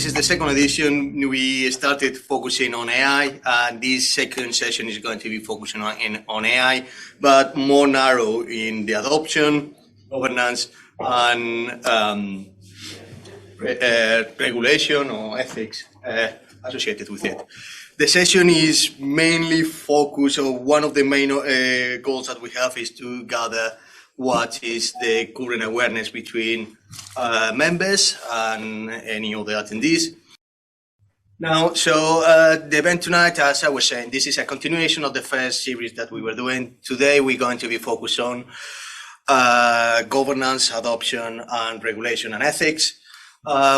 this is the second edition. We started focusing on AI, and this second session is going to be focusing on AI, but more narrow in the adoption, governance, and regulation or ethics associated with it. The session is mainly focused on one of the main goals that we have is to gather what is the current awareness between members and any other attendees. Now, so the event tonight, as I was saying, this is a continuation of the first series that we were doing. Today, we're going to be focused on governance, adoption, and regulation and ethics.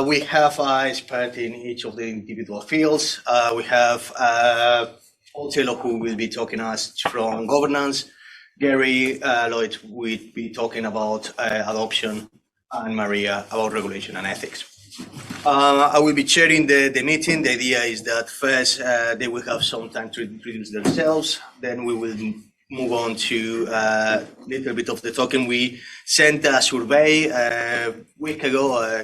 We have an expert in each of the individual fields. We have Paul Taylor, who will be talking us from governance. Gary, Lloyd will be talking about adoption, and Maria about regulation and ethics. I will be chairing the meeting. The idea is that first they will have some time to introduce themselves. Then we will move on to a little bit of the talking. We sent a survey a week ago, I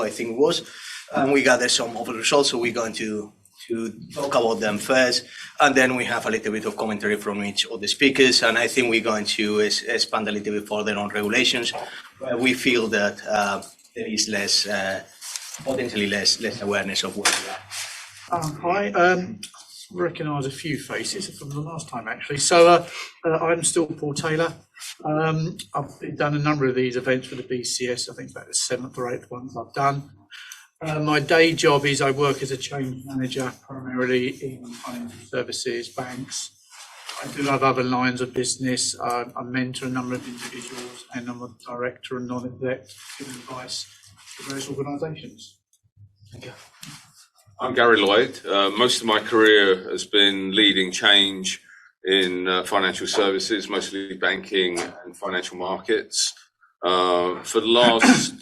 think it was, and we gathered some of the results. So we're going to talk about them first, and then we have a little bit of commentary from each of the speakers. And I think we're going to expand a little bit further on regulations, where we feel that there is potentially less awareness of what we are. Hi, recognise a few faces from the last time actually. So I'm still Paul Taylor. I've done a number of these events for the BCS. I think it's about the 7th or 8th ones I've done. My day job is I work as a change manager, primarily in financial services, banks. I do have other lines of business. I mentor a number of individuals, and I'm a director and non-exec giving advice to various organisations. Thank you. I'm Gary Lloyd. Most of my career has been leading change in financial services, mostly banking and financial markets. For the last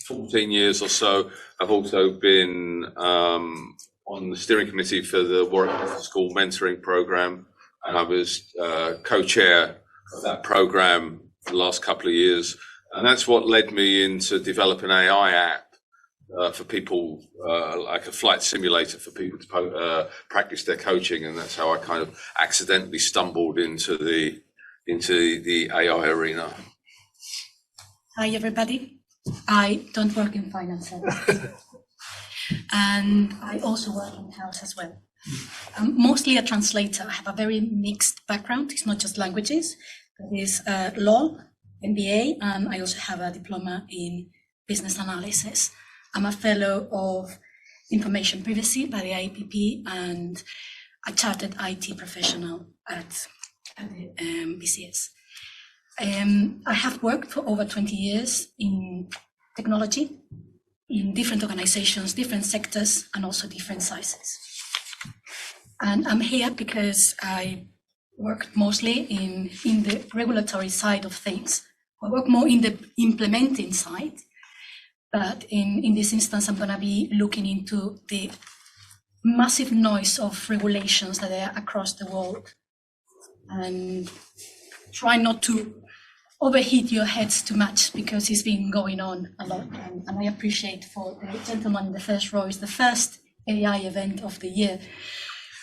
14 years or so, I've also been on the steering committee for the Warwick Business School mentoring program, and I was co-chair of that program for the last couple of years. And that's what led me into developing an AI app for people, like a flight simulator for people to practice their coaching. And that's how I kind of accidentally stumbled into the AI arena. Hi, everybody. I don't work in finance services, and I also work in-house as well. I'm mostly a translator. I have a very mixed background. It's not just languages. It's law, MBA, and I also have a diploma in business analysis. I'm a fellow of information privacy by the IPP and a chartered IT professional at the BCS. I have worked for over 20 years in technology, in different organizations, different sectors, and also different sizes. And I'm here because I worked mostly in the regulatory side of things. I work more in the implementing side, but in this instance, I'm going to be looking into the massive noise of regulations that are across the world, and try not to overheat your heads too much, because it's been going on a lot. And I appreciate for the gentleman in the first row, is the first AI event of the year.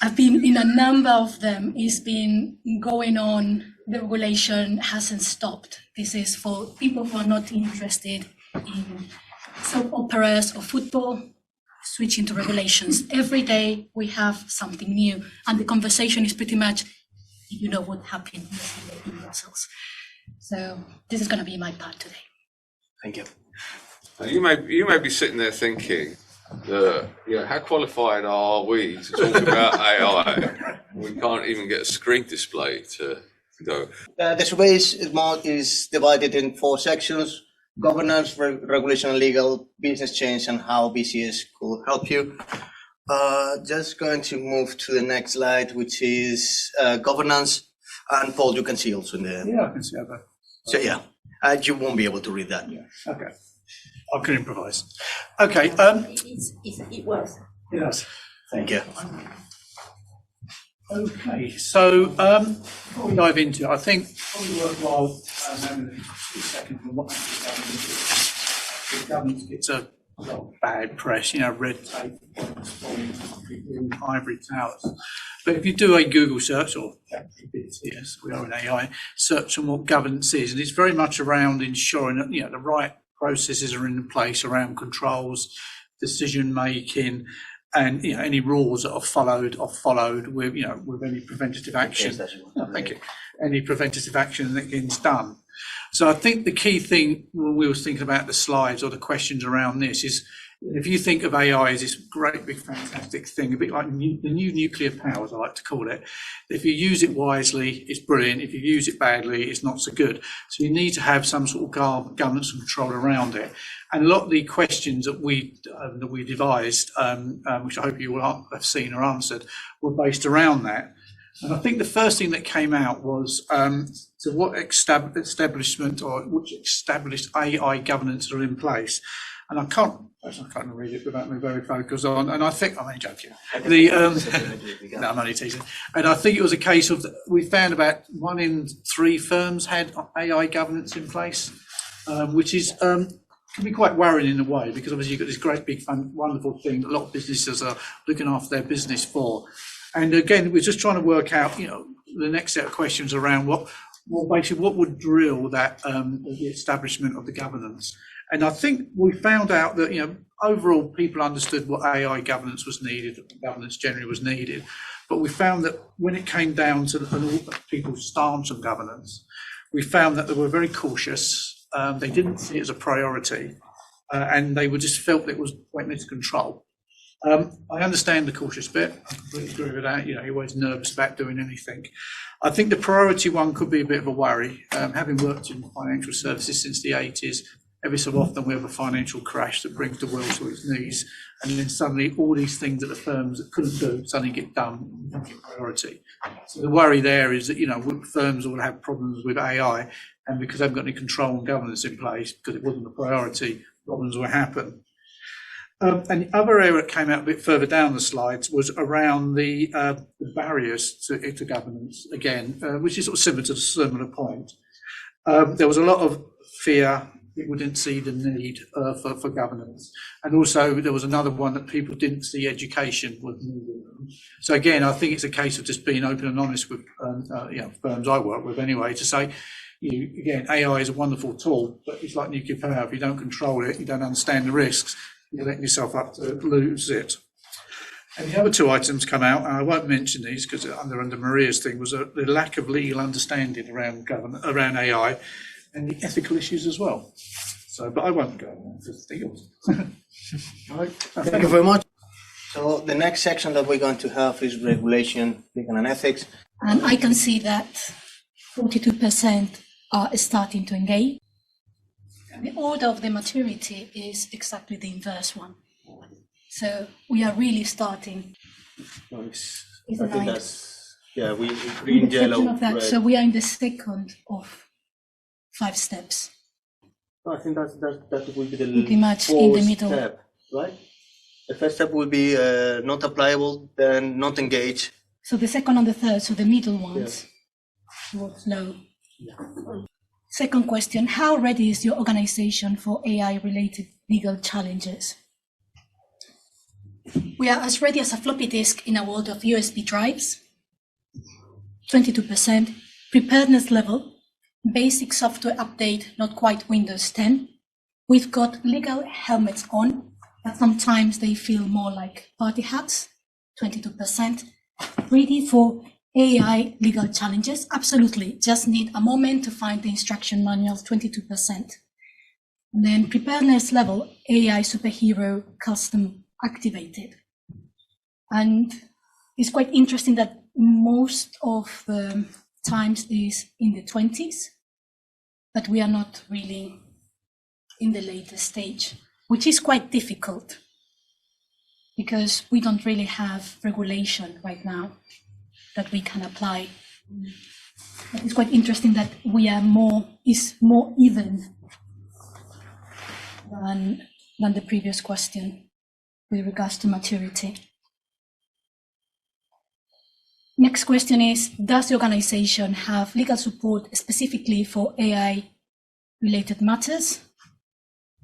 I've been in a number of them. It's been going on. The regulation hasn't stopped. This is for people who are not interested in soap operas or football, switching to regulations. Every day we have something new, and the conversation is pretty much, you know, what happened yesterday in Brussels. So this is going to be my part today. Thank you. You may be sitting there thinking, how qualified are we to talk about AI? We can't even get a screen display to go. The survey is divided in 4 sections: governance, regulation and legal, business change, and how BCS could help you. Just going to move to the next slide, which is governance. And Paul, you can see also in the... Yeah, I can see that. So yeah, you won't be able to read that. Yeah. Okay. I can improvise. Okay. It works. Yes. Thank you. Okay. So before we dive into it, I think probably worthwhile having a few seconds on what governance. It's a a lot of bad press, you know, red tape, ivory towers. But if you do a Google search, or yes, we are in AI, search on what governance is, and it's very much around ensuring that, you know, the right processes are in place around controls, decision making, and, you know, any rules that are followed with, you know, with any preventative action. Thank you. Any preventative action that gets done. So I think the key thing when we were thinking about the slides or the questions around this is, if you think of AI as this great big fantastic thing, a bit like the new nuclear power, as I like to call it, if you use it wisely, it's brilliant. If you use it badly, it's not so good. So you need to have some sort of governance and control around it. And a lot of the questions that we devised, which I hope you will have seen or answered, were based around that. And I think the first thing that came out was to what establishment or which established AI governance are in place. And I can't read it without me very focused on. And I think, I'm only joking. No, I'm only teasing. And I think it was a case of, we found about 1 in 3 firms had AI governance in place, which is, can be quite worrying in a way, because obviously you've got this great big fun, wonderful thing that a lot of businesses are looking after their business for. And again, we're just trying to work out, you know, the next set of questions around what would drill that the establishment of the governance. And I think we found out that, you know, overall people understood what AI governance was needed, governance generally was needed. But we found that when it came down to people's stance on governance, we found that they were very cautious. They didn't see it as a priority, and they just felt it was went into control. I understand the cautious bit. I completely agree with that. You know, you're always nervous about doing anything. I think the priority one could be a bit of a worry. Having worked in financial services since the 80s, every so often we have a financial crash that brings the world to its knees, and then suddenly all these things that the firms that couldn't do suddenly get done and get priority. So the worry there is that, you know, firms will have problems with AI, and because they haven't got any control and governance in place, because it wasn't a priority, problems will happen. And the other area that came out a bit further down the slides was around the barriers to governance, again, which is sort of similar to the similar point. There was a lot of fear. People didn't see the need for governance. And also there was another one that people didn't see education was needed. So again, I think it's a case of just being open and honest with you know, firms I work with anyway, to say, again, AI is a wonderful tool, but it's like nuclear power. If you don't control it, you don't understand the risks, you're letting yourself up to lose it. And the other 2 items come out, and I won't mention these because under Maria's thing, was the lack of legal understanding around AI and the ethical issues as well. So, but I won't go on to the deals. Right. Thank you very much. So the next section that we're going to have is regulation, legal and ethics. And I can see that 42% are starting to engage. The order of the maturity is exactly the inverse one. So we are really starting. Nice. Is I think nice. that's, yeah, we green, yellow, of that. red. So we are in the second of 5 steps. I think that will be the Pretty much in the 4th middle. step, right? The first step will be not applicable, then not engage. So the second and the third, so the middle ones, towards low. Yeah. Second question, how ready is your organization for AI-related legal challenges? We are as ready as a floppy disk in a world of USB drives. 22%. Preparedness level, basic software update, not quite Windows 10. We've got legal helmets on, but sometimes they feel more like party hats, 22%. Ready for AI legal challenges? Absolutely. Just need a moment to find the instruction manual, 22%. And then preparedness level, AI superhero custom activated. And it's quite interesting that most of the times is in the 20s, but we are not really in the latest stage, which is quite difficult because we don't really have regulation right now that we can apply. But it's quite interesting that we are more even than the previous question with regards to maturity. Next question is, does the organization have legal support specifically for AI related matters?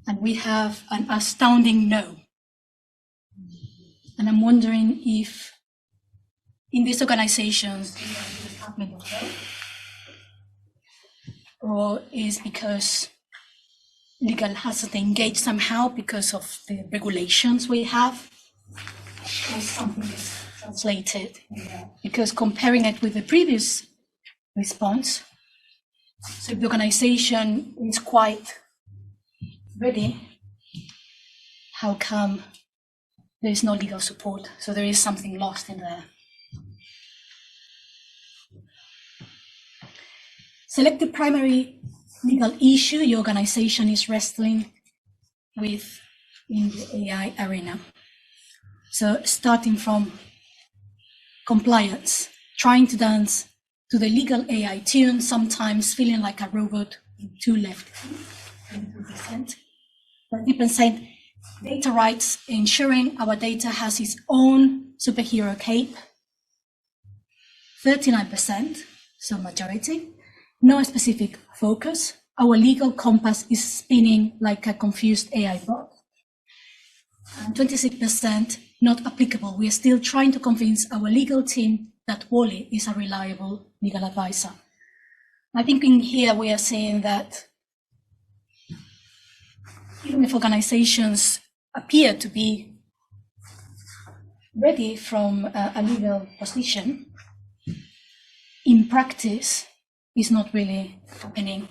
and we have an astounding no. And I'm wondering if in these organizations, or is because legal hasn't engaged somehow because of the regulations we have, or something is translated. Because comparing it with the previous response, so if the organization is quite ready, how come there is no legal support? So there is something lost in there. Select the primary legal issue your organization is wrestling with in the AI arena. So starting from compliance, trying to dance to the legal AI tune, sometimes feeling like a robot with two left feet, 22%. 30% data rights, ensuring our data has its own superhero cape. 39%, so majority. No specific focus. Our legal compass is spinning like a confused AI bot. And 26% not applicable. We are still trying to convince our legal team that Wally is a reliable legal advisor. I think in here we are saying that even if organizations appear to be ready from a legal position, in practice, is not really happening.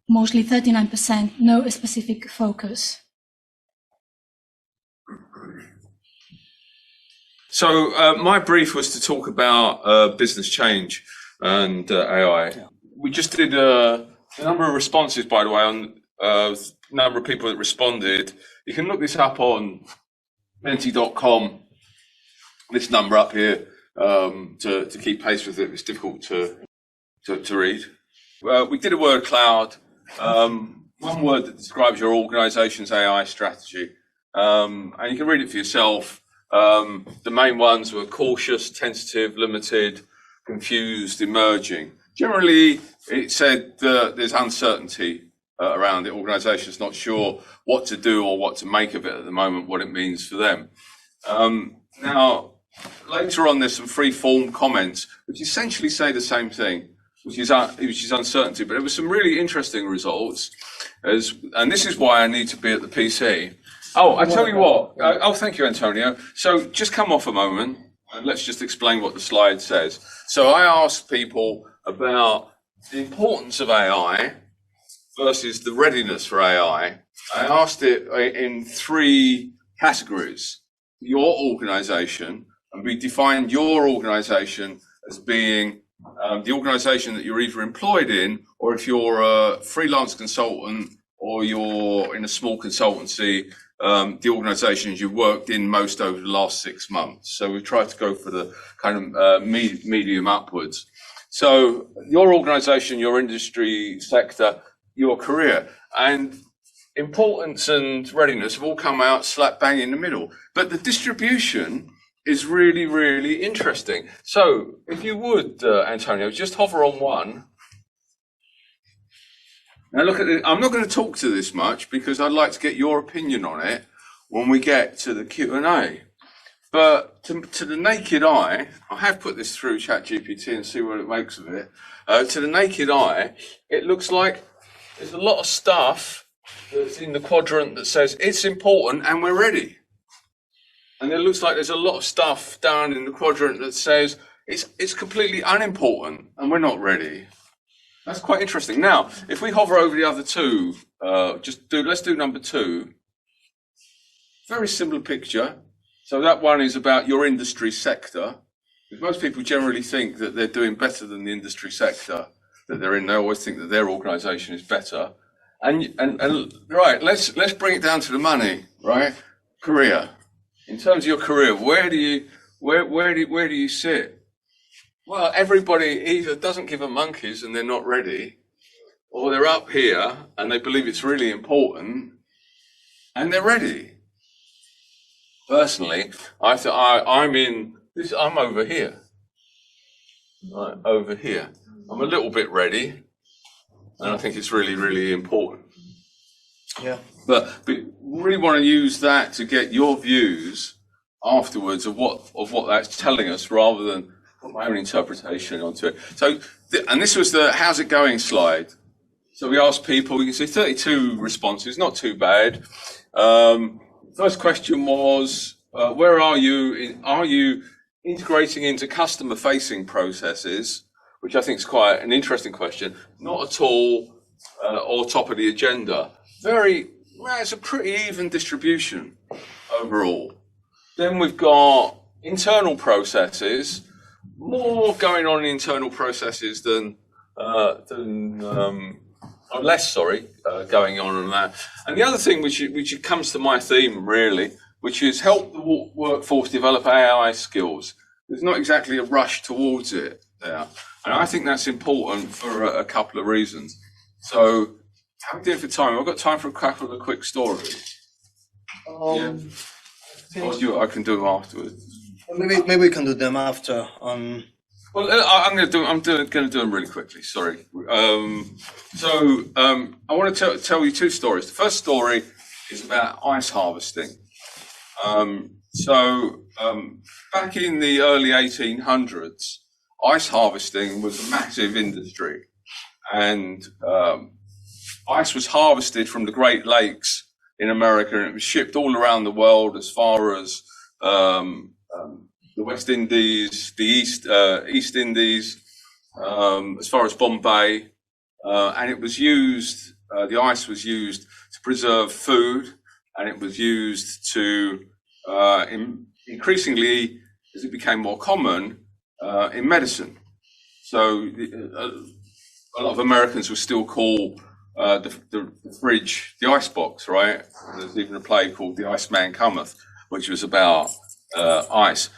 Mostly 39%, no specific focus. So my brief was to talk about business change and AI. We just did a number of responses, by the way, on a number of people that responded. You can look this up on menti.com, this number up here, to keep pace with it. It's difficult to read. We did a word cloud, one word that describes your organization's AI strategy, and you can read it for yourself. The main ones were cautious, tentative, limited, confused, emerging. Generally, it said that there's uncertainty around it. Organizations not sure what to do or what to make of it at the moment, what it means for them. Now, later on, there's some free-form comments which essentially say the same thing, which is uncertainty. But there were some really interesting results, and this is why I need to be at the PC. Oh, I tell you what. Thank you, Antonio. So just come off a moment, and let's just explain what the slide says. So I asked people about the importance of AI versus the readiness for AI. I asked it in three categories. Your organization, and we defined your organization as being the organization that you're either employed in, or if you're a freelance consultant or you're in a small consultancy, the organizations you've worked in most over the last 6 months. So we've tried to go for the kind of medium upwards. So your organization, your industry sector, your career, and importance and readiness have all come out slap bang in the middle. But the distribution is really, really interesting. So if you would, Antonio, just hover on one. Now look at it. I'm not going to talk to this much because I'd like to get your opinion on it when we get to the Q&A. But to the naked eye, I have put this through ChatGPT and see what it makes of it. To the naked eye, it looks like there's a lot of stuff that's in the quadrant that says it's important and we're ready. And it looks like there's a lot of stuff down in the quadrant that says it's completely unimportant and we're not ready. That's quite interesting. Now, if we hover over the other two, let's do number 2. Very similar picture. So that one is about your industry sector. Most people generally think that they're doing better than the industry sector that they're in. They always think that their organization is better. And right, let's bring it down to the money, right? Career. In terms of your career, where do you sit? Well, everybody either doesn't give a monkeys and they're not ready, or they're up here and they believe it's really important and they're ready. Personally, I'm over here. Right, over here. I'm a little bit ready. And I think it's really, really important. Yeah. But really want to use that to get your views afterwards of what that's telling us, rather than put my own interpretation onto it. So, and this was the "how's it going" slide. So we asked people. You can see 32 responses, not too bad. First question was, where are you? Are you integrating into customer-facing processes? Which I think is quite an interesting question. Not at all, or top of the agenda. It's a pretty even distribution overall. Then we've got internal processes, more going on in internal processes than less going on in that. And the other thing which comes to my theme really, which is help the workforce develop AI skills. There's not exactly a rush towards it there. And I think that's important for a couple of reasons. So, how are we doing for time? I've got time for a couple of quick stories. Or I can do them afterwards. Maybe we can do them after. Well, I'm going to do them really quickly. Sorry. I want to tell you two stories. The first story is about ice harvesting. Back in the early 1800s, ice harvesting was a massive industry, and ice was harvested from the Great Lakes in America, and it was shipped all around the world as far as the West Indies, the East Indies, as far as Bombay, and it was used. The ice was used to preserve food, and it was used to increasingly, as it became more common, in medicine. So a lot of Americans will still call the fridge the icebox, right? There's even a play called The Iceman Cometh, which was about ice.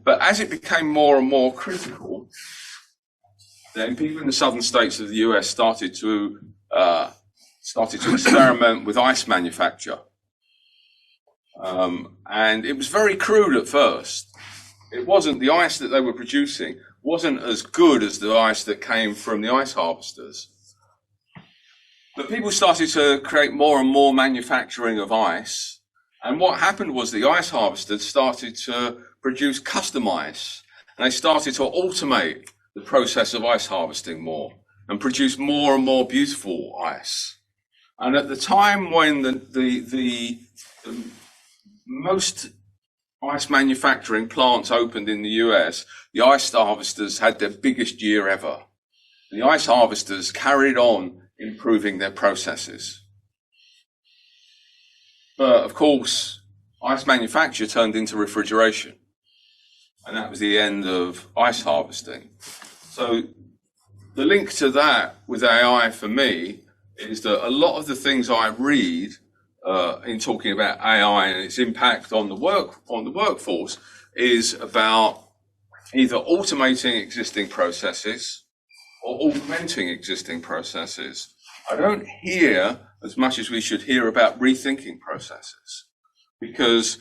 But as it became more and more critical, then people in the southern states of the US started to experiment with ice manufacture. And it was very crude at first. It wasn't, the ice that they were producing wasn't as good as the ice that came from the ice harvesters. But people started to create more and more manufacturing of ice. And what happened was the ice harvesters started to produce custom ice. And they started to automate the process of ice harvesting more and produce more and more beautiful ice. And at the time when the most ice manufacturing plants opened in the US, the ice harvesters had their biggest year ever. The ice harvesters carried on improving their processes. But of course, ice manufacture turned into refrigeration. And that was the end of ice harvesting. So the link to that with AI for me is that a lot of the things I read in talking about AI and its impact on the workforce is about either automating existing processes or augmenting existing processes. I don't hear as much as we should hear about rethinking processes, because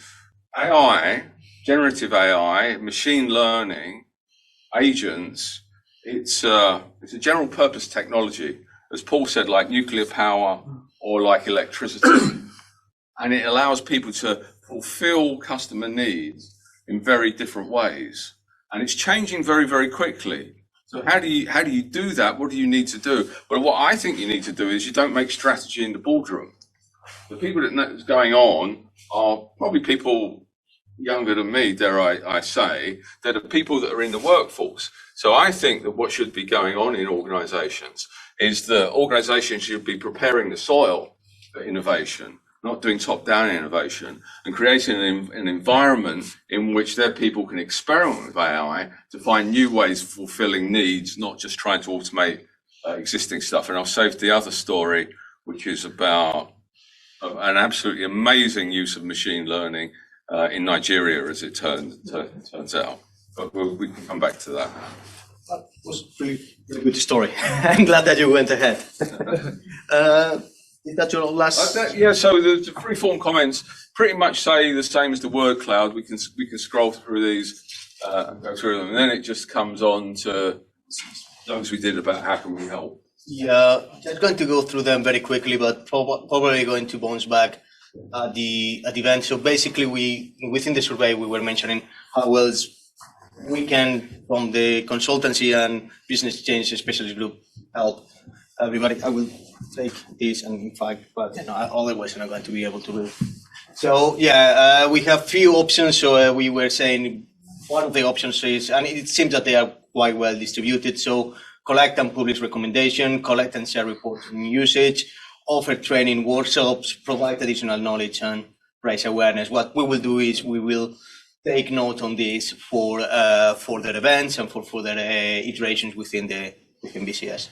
AI, generative AI, machine learning, agents, it's a general purpose technology, as Paul said, like nuclear power or like electricity. And it allows people to fulfill customer needs in very different ways. And it's changing very, very quickly. So how do you do that? What do you need to do? Well, what I think you need to do is you don't make strategy in the boardroom. The people that know what's going on are probably people younger than me, dare I say, that are people that are in the workforce. So I think that what should be going on in organizations is that organizations should be preparing the soil for innovation, not doing top-down innovation, and creating an environment in which their people can experiment with AI to find new ways of fulfilling needs, not just trying to automate existing stuff. And I'll save the other story, which is about an absolutely amazing use of machine learning in Nigeria, as it turns out. But we can come back to that. That was really a good story. I'm glad that you went ahead. Is that your last? Yeah. So the free-form comments pretty much say the same as the word cloud. We can scroll through these and go through them, and then it just comes on to those we did about how can we help Yeah, just going to go through them very quickly, but probably going to bounce back at the event. So basically, within the survey we were mentioning how else we can, from the consultancy and business change specialist group, help everybody. I will take this, and in fact, but otherwise I'm not going to be able to do it. So yeah, we have few options. So we were saying one of the options is, and it seems that they are quite well distributed. So collect and publish recommendation, collect and share reports on usage, offer training workshops, provide additional knowledge and raise awareness. What we will do is we will take note on this for further events and for further iterations within BCS.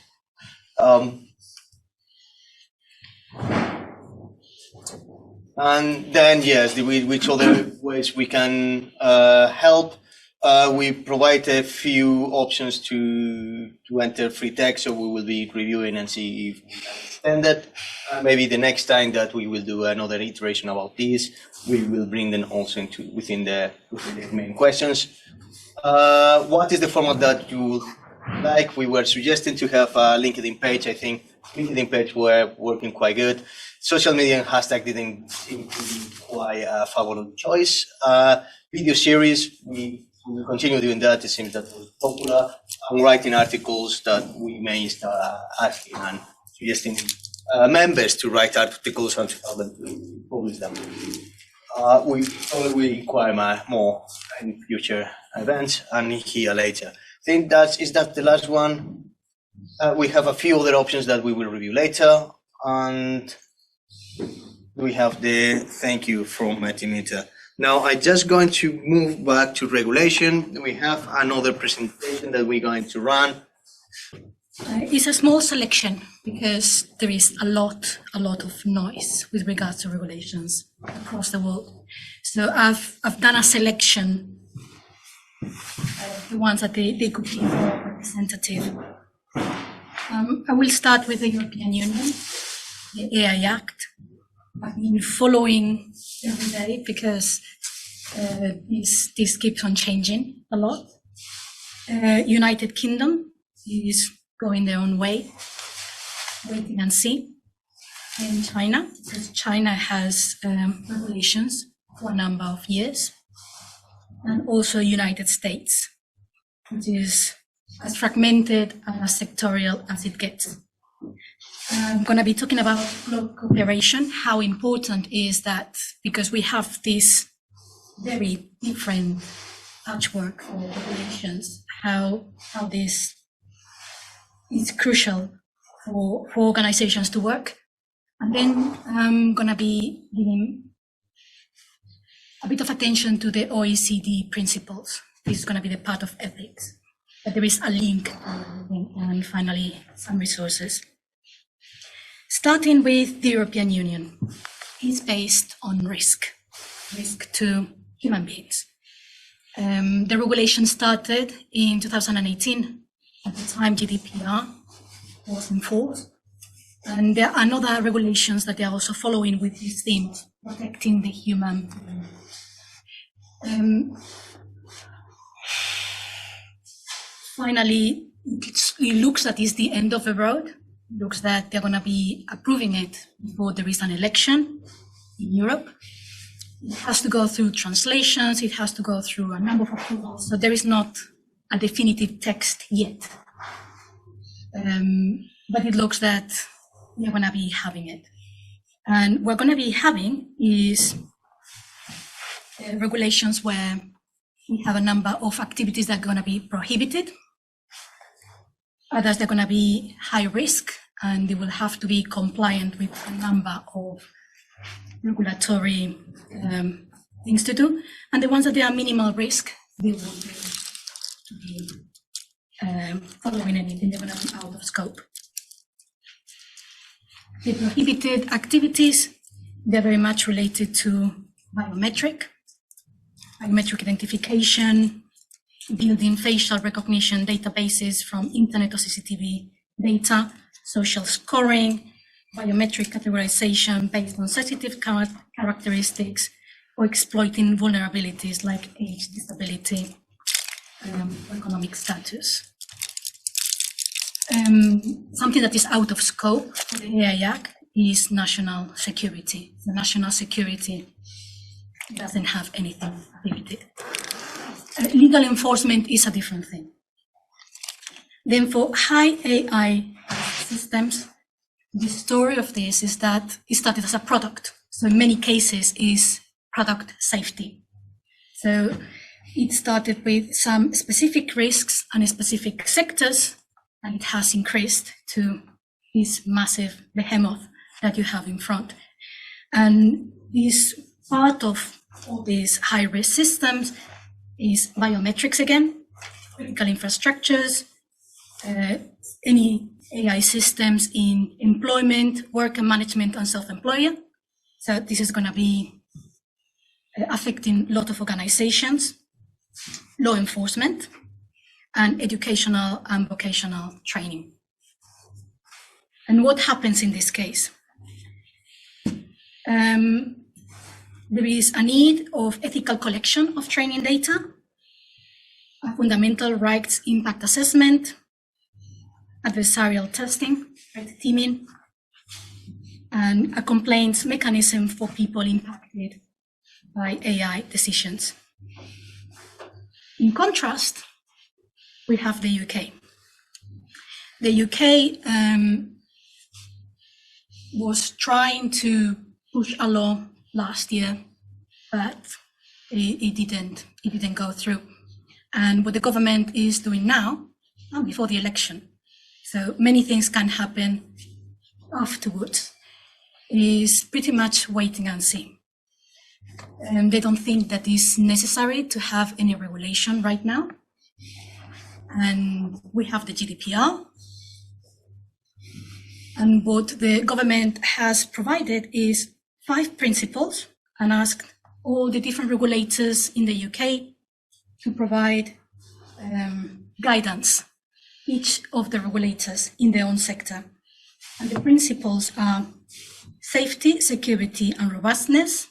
And then yes, which other ways we can help? We provide a few options to enter free text, so we will be reviewing and see if we can extend that. Maybe the next time that we will do another iteration about this, we will bring them also into within the main questions. What is the format that you would like? We were suggesting to have a LinkedIn page. I think LinkedIn page were working quite good. Social media and hashtag didn't seem to be quite a favorable choice. Video series, we will continue doing that. It seems that was popular. And writing articles that we may start asking and suggesting members to write articles and to help them to publish them. We probably require more in future events and here later. I think is that the last one. We have a few other options that we will review later, and we have the thank you from Timita. Now I'm just going to move back to regulation. We have another presentation that we're going to run. It's a small selection because there is a lot of noise with regards to regulations across the world. So I've done a selection of the ones that they could be more representative. I will start with the European Union, the AI Act. I've been following every day because this keeps on changing a lot. United Kingdom is going their own way, waiting and see. In China, because China has regulations for a number of years, and also United States, which is as fragmented and as sectorial as it gets. I'm going to be talking about global cooperation, how important is that, because we have this very different patchwork for regulations, how this is crucial for organizations to work. And then I'm going to be giving a bit of attention to the OECD principles. This is going to be the part of ethics, but there is a link, and finally some resources. Starting with the European Union, it's based on risk to human beings. The regulation started in 2018. At the time, GDPR was in force. And there are other regulations that they are also following with this theme, protecting the human. Finally, it looks that it's the end of the road. It looks that they're going to be approving it before there is an election in Europe. It has to go through translations. It has to go through a number of approvals. So there is not a definitive text yet. But it looks that we're going to be having it. And we're going to be having is regulations where we have a number of activities that are going to be prohibited. Others, they're going to be high risk, and they will have to be compliant with a number of regulatory things to do. And the ones that they are minimal risk, they will be following anything, they're going to be out of scope. The prohibited activities, they're very much related to biometric identification, building facial recognition databases from internet or CCTV data, social scoring, biometric categorization based on sensitive characteristics, or exploiting vulnerabilities like age, disability, or economic status. something that is out of scope for the AI Act is national security. The national security doesn't have anything limited. Legal enforcement is a different thing. Then for high AI systems, the story of this is that it started as a product. So in many cases is product safety. So it started with some specific risks and specific sectors, and it has increased to this massive behemoth that you have in front. And this part of all these high-risk systems is biometrics again, critical infrastructures, any AI systems in employment, work and management, and self-employment. So this is going to be affecting a lot of organizations, law enforcement, and educational and vocational training. And what happens in this case? There is a need of ethical collection of training data, a fundamental rights impact assessment, adversarial testing, red teaming, and a complaints mechanism for people impacted by AI decisions. In contrast, we have the UK. The UK was trying to push a law last year, but it didn't go through. And what the government is doing now, before the election, so many things can happen afterwards, is pretty much waiting and see. They don't think that it's necessary to have any regulation right now. And we have the GDPR. And what the government has provided is 5 principles and asked all the different regulators in the UK to provide guidance, each of the regulators in their own sector. And the principles are safety, security, and robustness,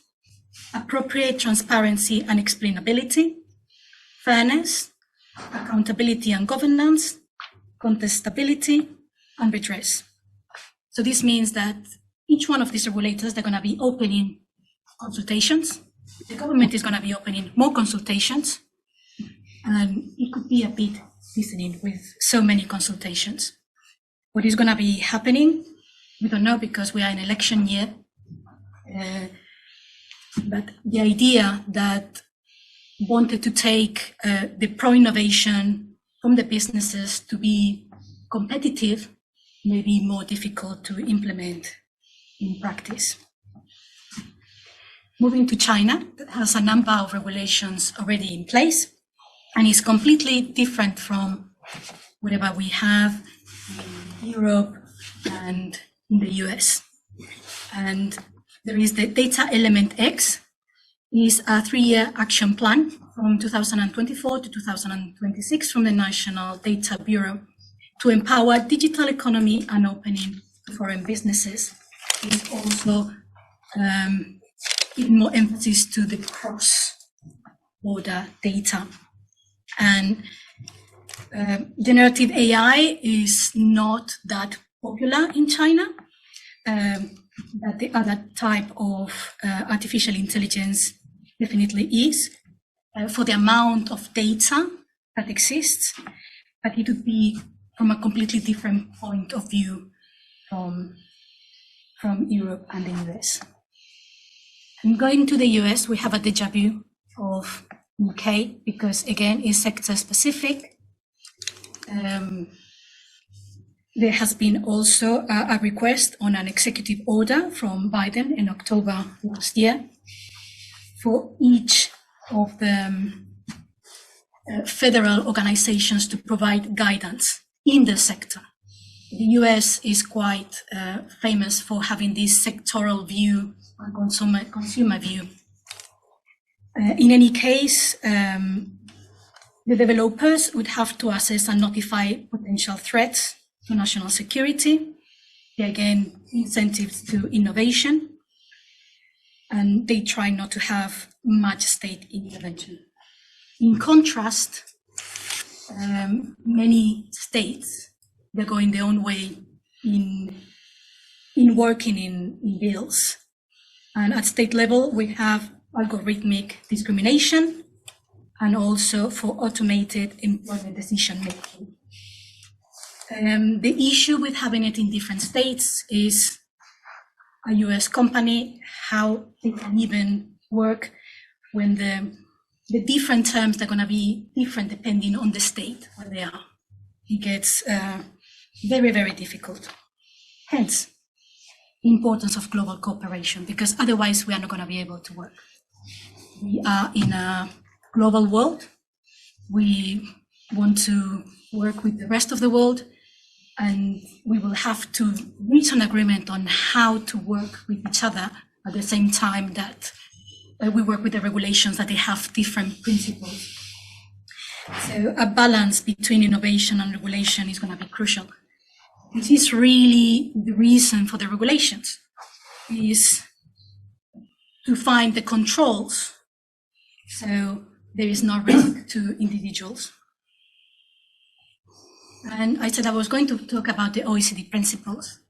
appropriate transparency and explainability, fairness, accountability and governance, contestability, and redress. So this means that each one of these regulators, they're going to be opening consultations. The government is going to be opening more consultations, and it could be a bit listening with so many consultations. What is going to be happening, we don't know because we are in election year. But the idea that wanted to take the pro-innovation from the businesses to be competitive may be more difficult to implement in practice. Moving to China, that has a number of regulations already in place and is completely different from whatever we have in Europe and in the US. And there is the Data Element X, is a 3-year action plan from 2024 to 2026 from the National Data Bureau to empower digital economy and opening foreign businesses. It also giving more emphasis to the cross-border data. And generative AI is not that popular in China, but the other type of artificial intelligence definitely is, for the amount of data that exists, but it would be from a completely different point of view from Europe and the US. And going to the US, we have a déjà vu of UK because again, it's sector specific. There has been also a request on an executive order from Biden in October last year for each of the federal organizations to provide guidance in the sector. The US is quite famous for having this sectoral view and consumer view. In any case, the developers would have to assess and notify potential threats to national security. Again, incentives to innovation, and they try not to have much state intervention. In contrast, many states, they're going their own way in working in bills. And at state level, we have algorithmic discrimination and also for automated employment decision making. The issue with having it in different states is a US company, how they can even work when the different terms are going to be different depending on the state where they are. It gets very, very difficult. Hence, the importance of global cooperation, because otherwise we are not going to be able to work. We are in a global world. We want to work with the rest of the world, and we will have to reach an agreement on how to work with each other at the same time that we work with the regulations, that they have different principles. So a balance between innovation and regulation is going to be crucial. This is really the reason for the regulations, is to find the controls so there is no risk to individuals. And I said I was going to talk about the OECD principles.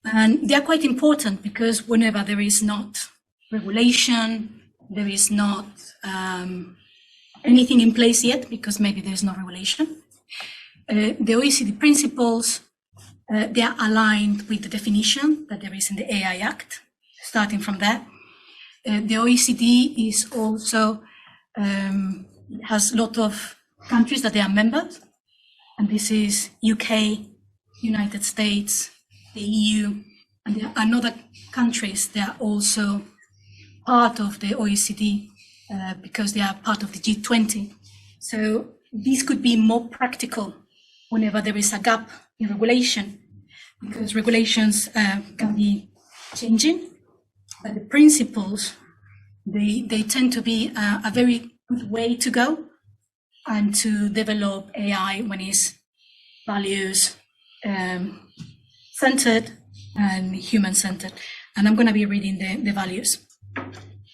And they are quite important because whenever there is not regulation, there is not anything in place yet, because maybe there's no regulation. The OECD principles, they are aligned with the definition that there is in the AI Act, starting from there. The OECD is also, has a lot of countries that they are members, and this is UK, United States, the EU, and there are other countries that are also part of the OECD because they are part of the G20. So this could be more practical whenever there is a gap in regulation, because regulations can be changing, but the principles, they tend to be a very good way to go and to develop AI when it's values centered and human centered. And I'm going to be reading the values.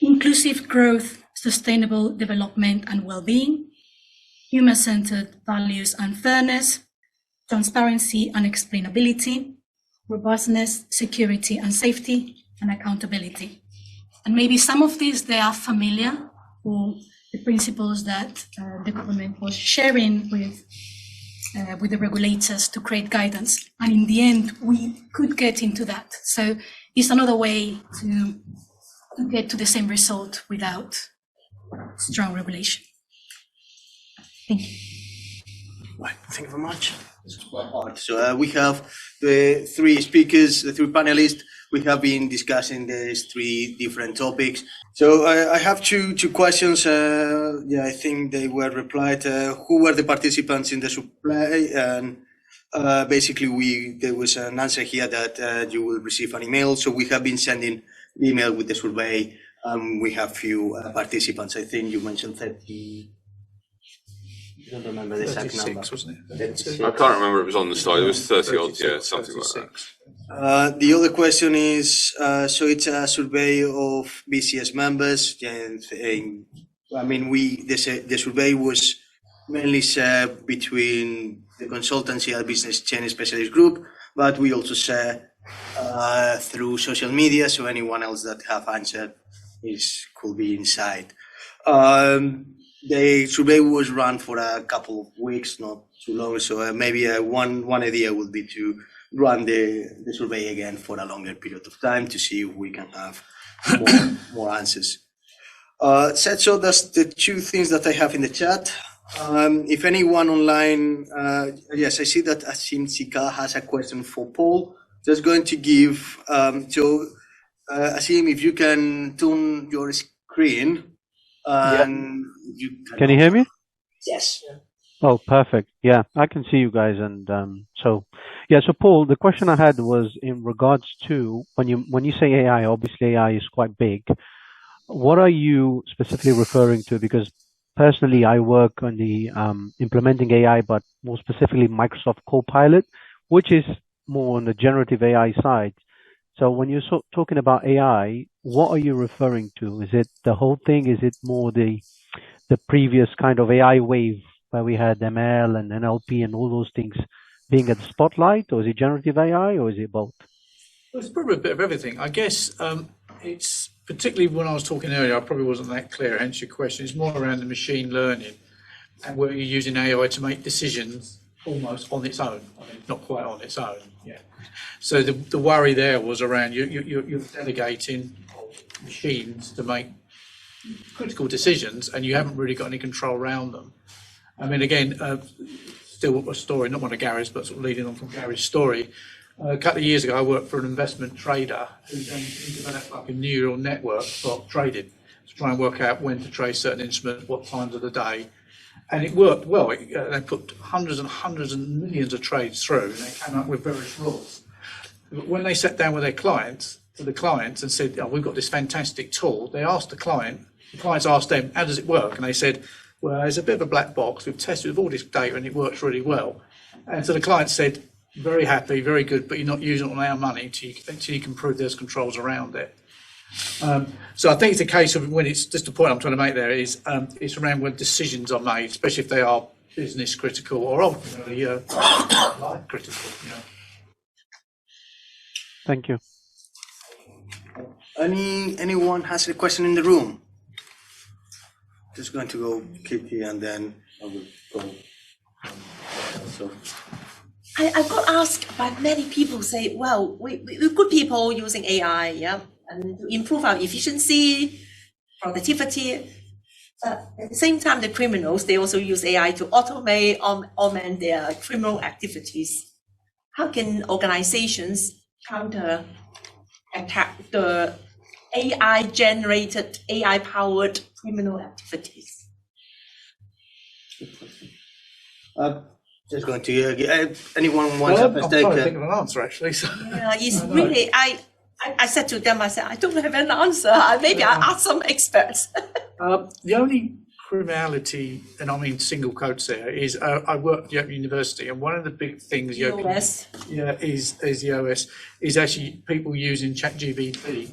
Inclusive growth, sustainable development and well-being, human-centered values and fairness, transparency and explainability, robustness, security and safety, and accountability. And maybe some of these, they are familiar, or the principles that the government was sharing with the regulators to create guidance. And in the end, we could get into that. So it's another way to get to the same result without strong regulation. Thank you. Right, thank you very much. This is quite hard. So we have the three speakers, the three panelists. We have been discussing these three different topics. So I have two questions. I think they were replied. Who were the participants in the survey? And basically, there was an answer here that you will receive an email. So we have been sending email with the survey. We have few participants. I think you mentioned 30. I don't remember the exact number. Wasn't I can't remember, it was on the slide. It was 30 odd, yeah, something like that. The other question is, so it's a survey of BCS members. And, I mean, the survey was mainly shared between the Consultancy and Business Change Specialist Group, but we also share through social media, so anyone else that have answered could be inside. The survey was run for a couple of weeks, not too long, so maybe one idea would be to run the survey again for a longer period of time to see if we can have more answers. So that's the two things that I have in the chat. If anyone online, yes, I see that Asim Sika has a question for Paul. Just going to give, Asim, if you can turn your screen. And can you hear me? Yes. Oh, perfect. Yeah, I can see you guys. And so Paul, the question I had was in regards to when you say AI, obviously AI is quite big. What are you specifically referring to? Because personally, I work on the implementing AI, but more specifically Microsoft Copilot, which is more on the generative AI side. So when you're talking about AI, what are you referring to? Is it the whole thing? Is it more the previous kind of AI wave where we had ML and NLP and all those things being at the spotlight, or is it generative AI, or is it both? Well, it's probably a bit of everything. I guess it's particularly when I was talking earlier, I probably wasn't that clear. Hence your question. It's more around the machine learning and where you're using AI to make decisions almost on its own. I mean, not quite on its own. Yeah. So the worry there was around you're delegating machines to make critical decisions, and you haven't really got any control around them. I mean, again, still a story, not one of Gary's, but sort of leading on from Gary's story. A couple of years ago, I worked for an investment trader who then developed like a neural network for trading to try and work out when to trade certain instruments, what times of the day. And it worked well. They put hundreds and millions of trades through, and they came up with various rules. But when they sat down with their clients, and said, "Oh, we've got this fantastic tool," they asked the clients asked them, "How does it work?" And they said, "Well, it's a bit of a black box. We've tested with all this data, and it works really well." And so the client said, "Very happy, very good, but you're not using it on our money until you can prove there's controls around it." So I think it's a case of when it's just the point I'm trying to make there is it's around when decisions are made, especially if they are business critical or ultimately life critical. You know. Thank you. Anyone has a question in the room? Just going to go Kiki and then I will go. So. I got asked by many people say, well, we're good people using AI, yeah, and to improve our efficiency, productivity. At the same time, the criminals, they also use AI to automate, augment their criminal activities. How can organizations counter attack the AI-generated, AI-powered criminal activities? Just going to anyone wants I'm to trying take to think of an answer actually. So. Yeah, it's really, I said to them, I said, I don't have an answer. Maybe I'll ask some experts. The only criminality, and I mean single quotes there, is I worked at University, and one of the big things US. is the OS is actually people using ChatGPT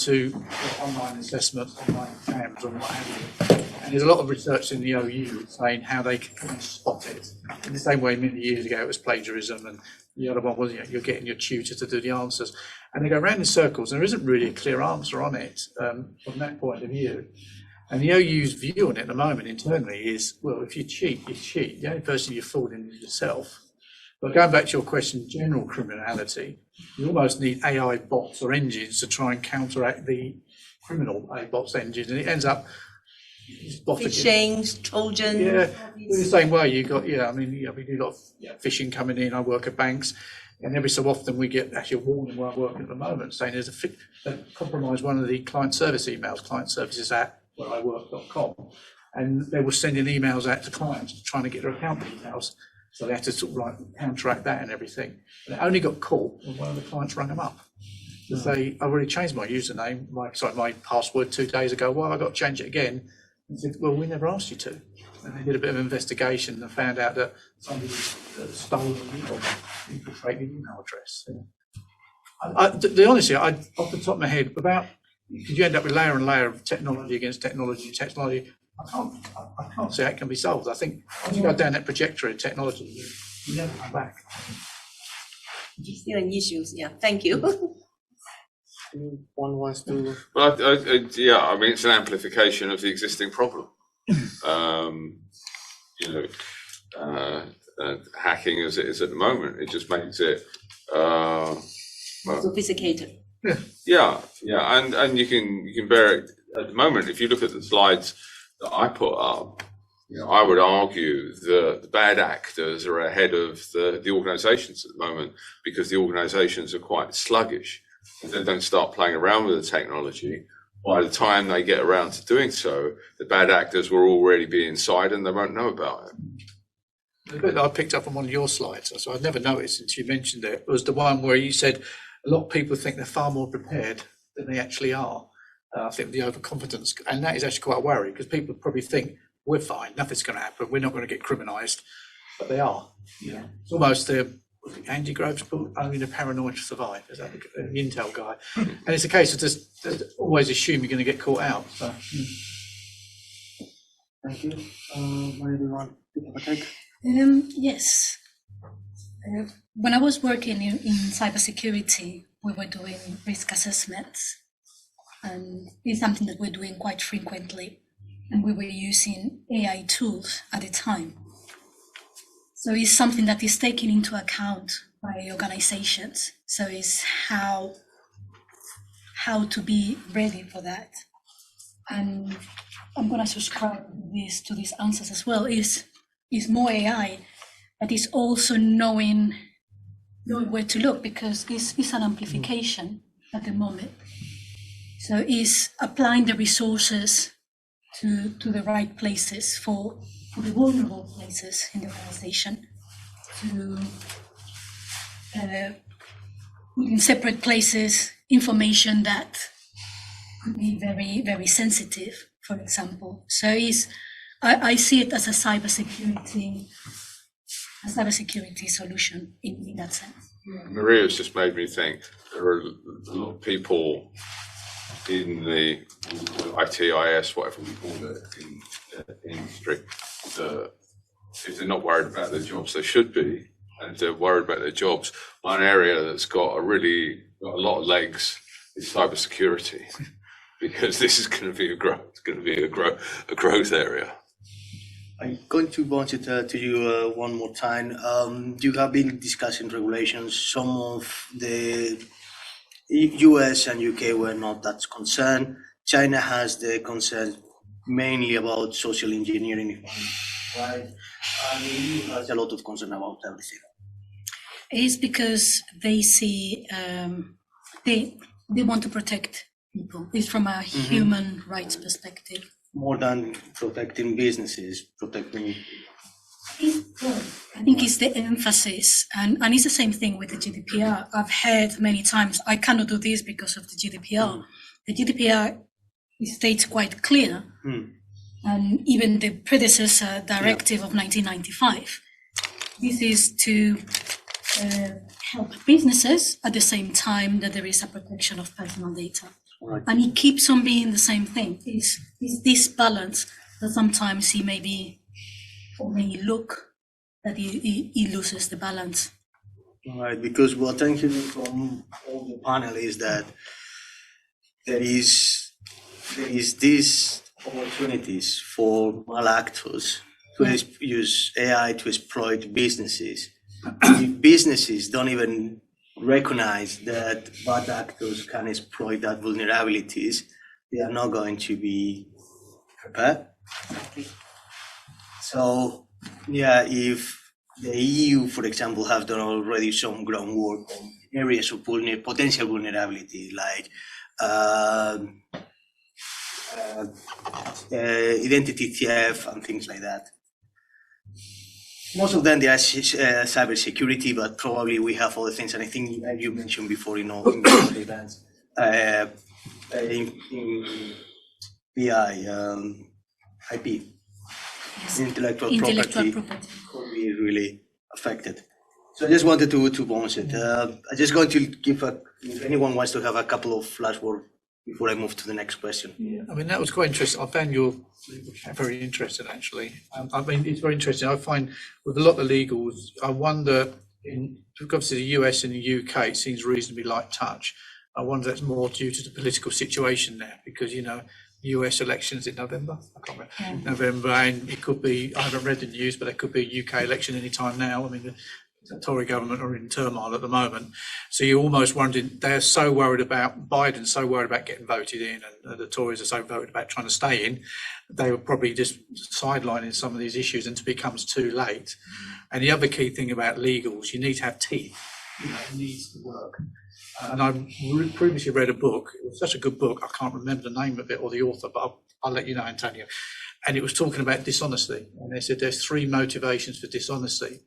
to online assessments, online exams, and what have you. And there's a lot of research in the OU saying how they can spot it. In the same way, many years ago, it was plagiarism, and the other one was you're getting your tutor to do the answers. And they go around in circles, and there isn't really a clear answer on it from that point of view. And the OU's view on it at the moment internally is, well, if you cheat, you cheat. The only person you're fooling is yourself. But going back to your question, general criminality, you almost need AI bots or engines to try and counteract the criminal AI bots engines, and it ends up phishing, Trojan. Yeah, in the same way you got, we do a lot of phishing coming in. I work at banks, and every so often we get actually a warning where I work at the moment saying there's they compromised one of the client service emails, client services at whereiwork.com, and they were sending emails out to clients trying to get their account details. So they had to sort of like counteract that and everything. And it only got caught when one of the clients rang them up to say, "I've already changed my username, my password 2 days ago. Why have I got to change it again?" And said, "Well, we never asked you to." And they did a bit of investigation and found out that somebody stole the infiltrated email address. The honesty, off the top of my head, because you end up with layer and layer of technology against technology, I can't see how it can be solved. I think once you go down that trajectory of technology, you never come back. Still an issue, yeah. Thank you. One wants to. Well, I mean, it's an amplification of the existing problem. Hacking as it is at the moment, it just makes it sophisticated. Yeah, and you can bear it at the moment. If you look at the slides that I put up, I would argue the bad actors are ahead of the organisations at the moment because the organisations are quite sluggish. If they don't start playing around with the technology, by the time they get around to doing so, the bad actors will already be inside and they won't know about it. The bit that I picked up on one of your slides, so I'd never noticed since you mentioned it, was the one where you said a lot of people think they're far more prepared than they actually are. I think the overconfidence, and that is actually quite a worry because people probably think we're fine, nothing's going to happen, we're not going to get criminalised, but they are. Yeah, it's almost Andy Grove's book, Only the Paranoid Survive. Is that the Intel guy? And it's a case of just always assume you're going to get caught out. So. Thank you. Where do you want to take? Yes. When I was working in cybersecurity, we were doing risk assessments, and it's something that we're doing quite frequently. And we were using AI tools at the time. So it's something that is taken into account by organizations. So it's how to be ready for that. And I'm going to subscribe to these answers as well. Is more AI, but it's also knowing where to look, because it's an amplification at the moment. So it's applying the resources to the right places for the vulnerable places in the organization, to put in separate places information that could be very, very sensitive, for example. So I see it as a cybersecurity solution in that sense. Maria's just made me think there are a lot of people in the ITIS, whatever we call it, in industry, if they're not worried about their jobs, they should be, and if they're worried about their jobs, one area that's got a lot of legs is cybersecurity, because this is going to be a growth area. I'm going to bounce it to you one more time. You have been discussing regulations. Some of the US and UK were not that concerned. China has the concern mainly about social engineering, right? And the EU has a lot of concern about everything. It's because they see they want to protect people. It's from a human rights perspective. More than protecting businesses, protecting. I think it's the emphasis, and it's the same thing with the GDPR. I've heard many times, I cannot do this because of the GDPR. The GDPR states quite clear, and even the predecessor directive of 1995. This is to help businesses at the same time that there is a protection of personal data. Right. And it keeps on being the same thing. It's this balance that sometimes he may look that he loses the balance. Right, because what I'm hearing from all the panel is that there is these opportunities for malactors to use AI to exploit businesses. If businesses don't even recognize that bad actors can exploit that vulnerabilities, they are not going to be prepared. So, yeah, if the EU, for example, have done already some groundwork on areas of potential vulnerability, like identity theft and things like that. Most of them, they are cybersecurity, but probably we have other things. And I think you mentioned before, in events, in PI, IP, yes. Intellectual property could be really affected. So I just wanted to bounce it. I'm just going to give if anyone wants to have a couple of flash words before I move to the next question. Yeah, I mean, that was quite interesting. I found your very interesting, actually. I mean, it's very interesting. I find with a lot of legals, I wonder, obviously the US and the UK, it seems reasonably light touch. I wonder if that's more due to the political situation there, because, US elections in November, I can't remember, November, and it could be, I haven't read the news, but there could be a UK election any time now. I mean, the Tory government are in turmoil at the moment. So you're almost wondering, they're so worried about, Biden's so worried about getting voted in, and the Tories are so worried about trying to stay in, they were probably just sidelining some of these issues until it becomes too late. And the other key thing about legals, you need to have teeth. It needs to work. And I previously read a book, it was such a good book, I can't remember the name of it or the author, but I'll let you know, Antonio. And it was talking about dishonesty. And they said there's 3 motivations for dishonesty.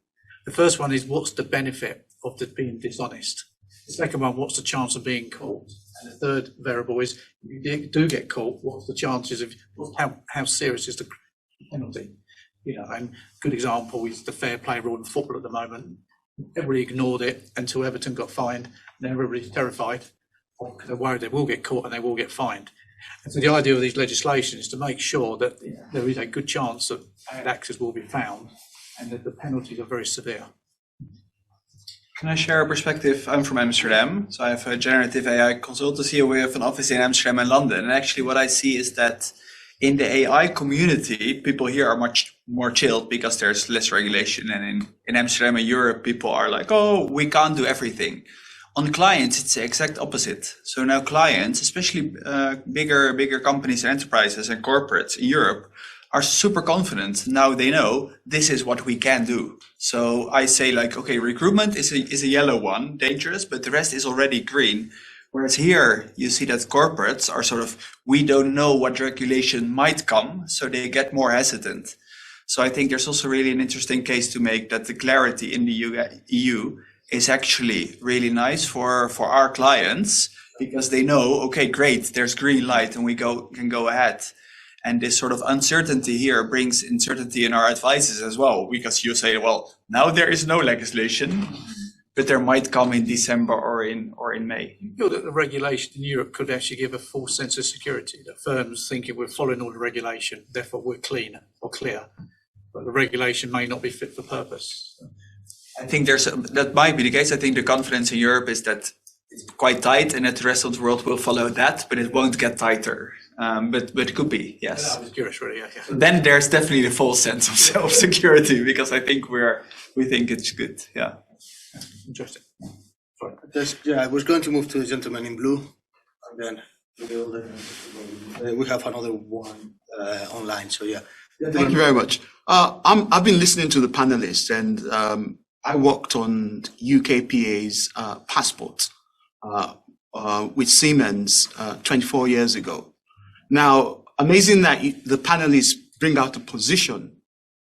The first one is, what's the benefit of being dishonest? The second one, what's the chance of being caught? And the third variable is, if you do get caught, what's the chances of, how serious is the penalty? And a good example is the fair play rule in football at the moment. Everybody ignored it until Everton got fined. Now everybody's terrified because they're worried they will get caught and they will get fined. And so the idea of these legislation is to make sure that there is a good chance that bad actors will be found and that the penalties are very severe. Can I share a perspective? I'm from Amsterdam, so I have a generative AI consultancy. We have an office in Amsterdam and London. And actually what I see is that in the AI community, people here are much more chilled because there's less regulation. And in Amsterdam and Europe, people are like, oh, we can't do everything. On clients, it's the exact opposite. So now clients, especially bigger companies and enterprises and corporates in Europe, are super confident. Now they know this is what we can do. So I say like, okay, recruitment is a yellow one, dangerous, but the rest is already green. Whereas here you see that corporates are sort of, we don't know what regulation might come, so they get more hesitant. So I think there's also really an interesting case to make that the clarity in the EU is actually really nice for our clients, because they know, okay, great, there's green light and we can go ahead. And this sort of uncertainty here brings uncertainty in our advices as well, because you say, well, now there is no legislation, but there might come in December or in May. I feel that the regulation in Europe could actually give a false sense of security, that firms thinking we're following all the regulation, therefore we're clean or clear, but the regulation may not be fit for purpose. I think that might be the case. I think the confidence in Europe is that it's quite tight and that the rest of the world will follow that, but it won't get tighter. But it could be, yes. I was curious, really. Yeah. Then there's definitely the false sense of self-security, because I think we think it's good. Yeah. Interesting. Sorry. I was going to move to the gentleman in blue, and then we have another one online. So yeah. Thank you very much. I've been listening to the panelists, and I worked on UKPA's passport with Siemens 24 years ago. Now, amazing that the panelists bring out a position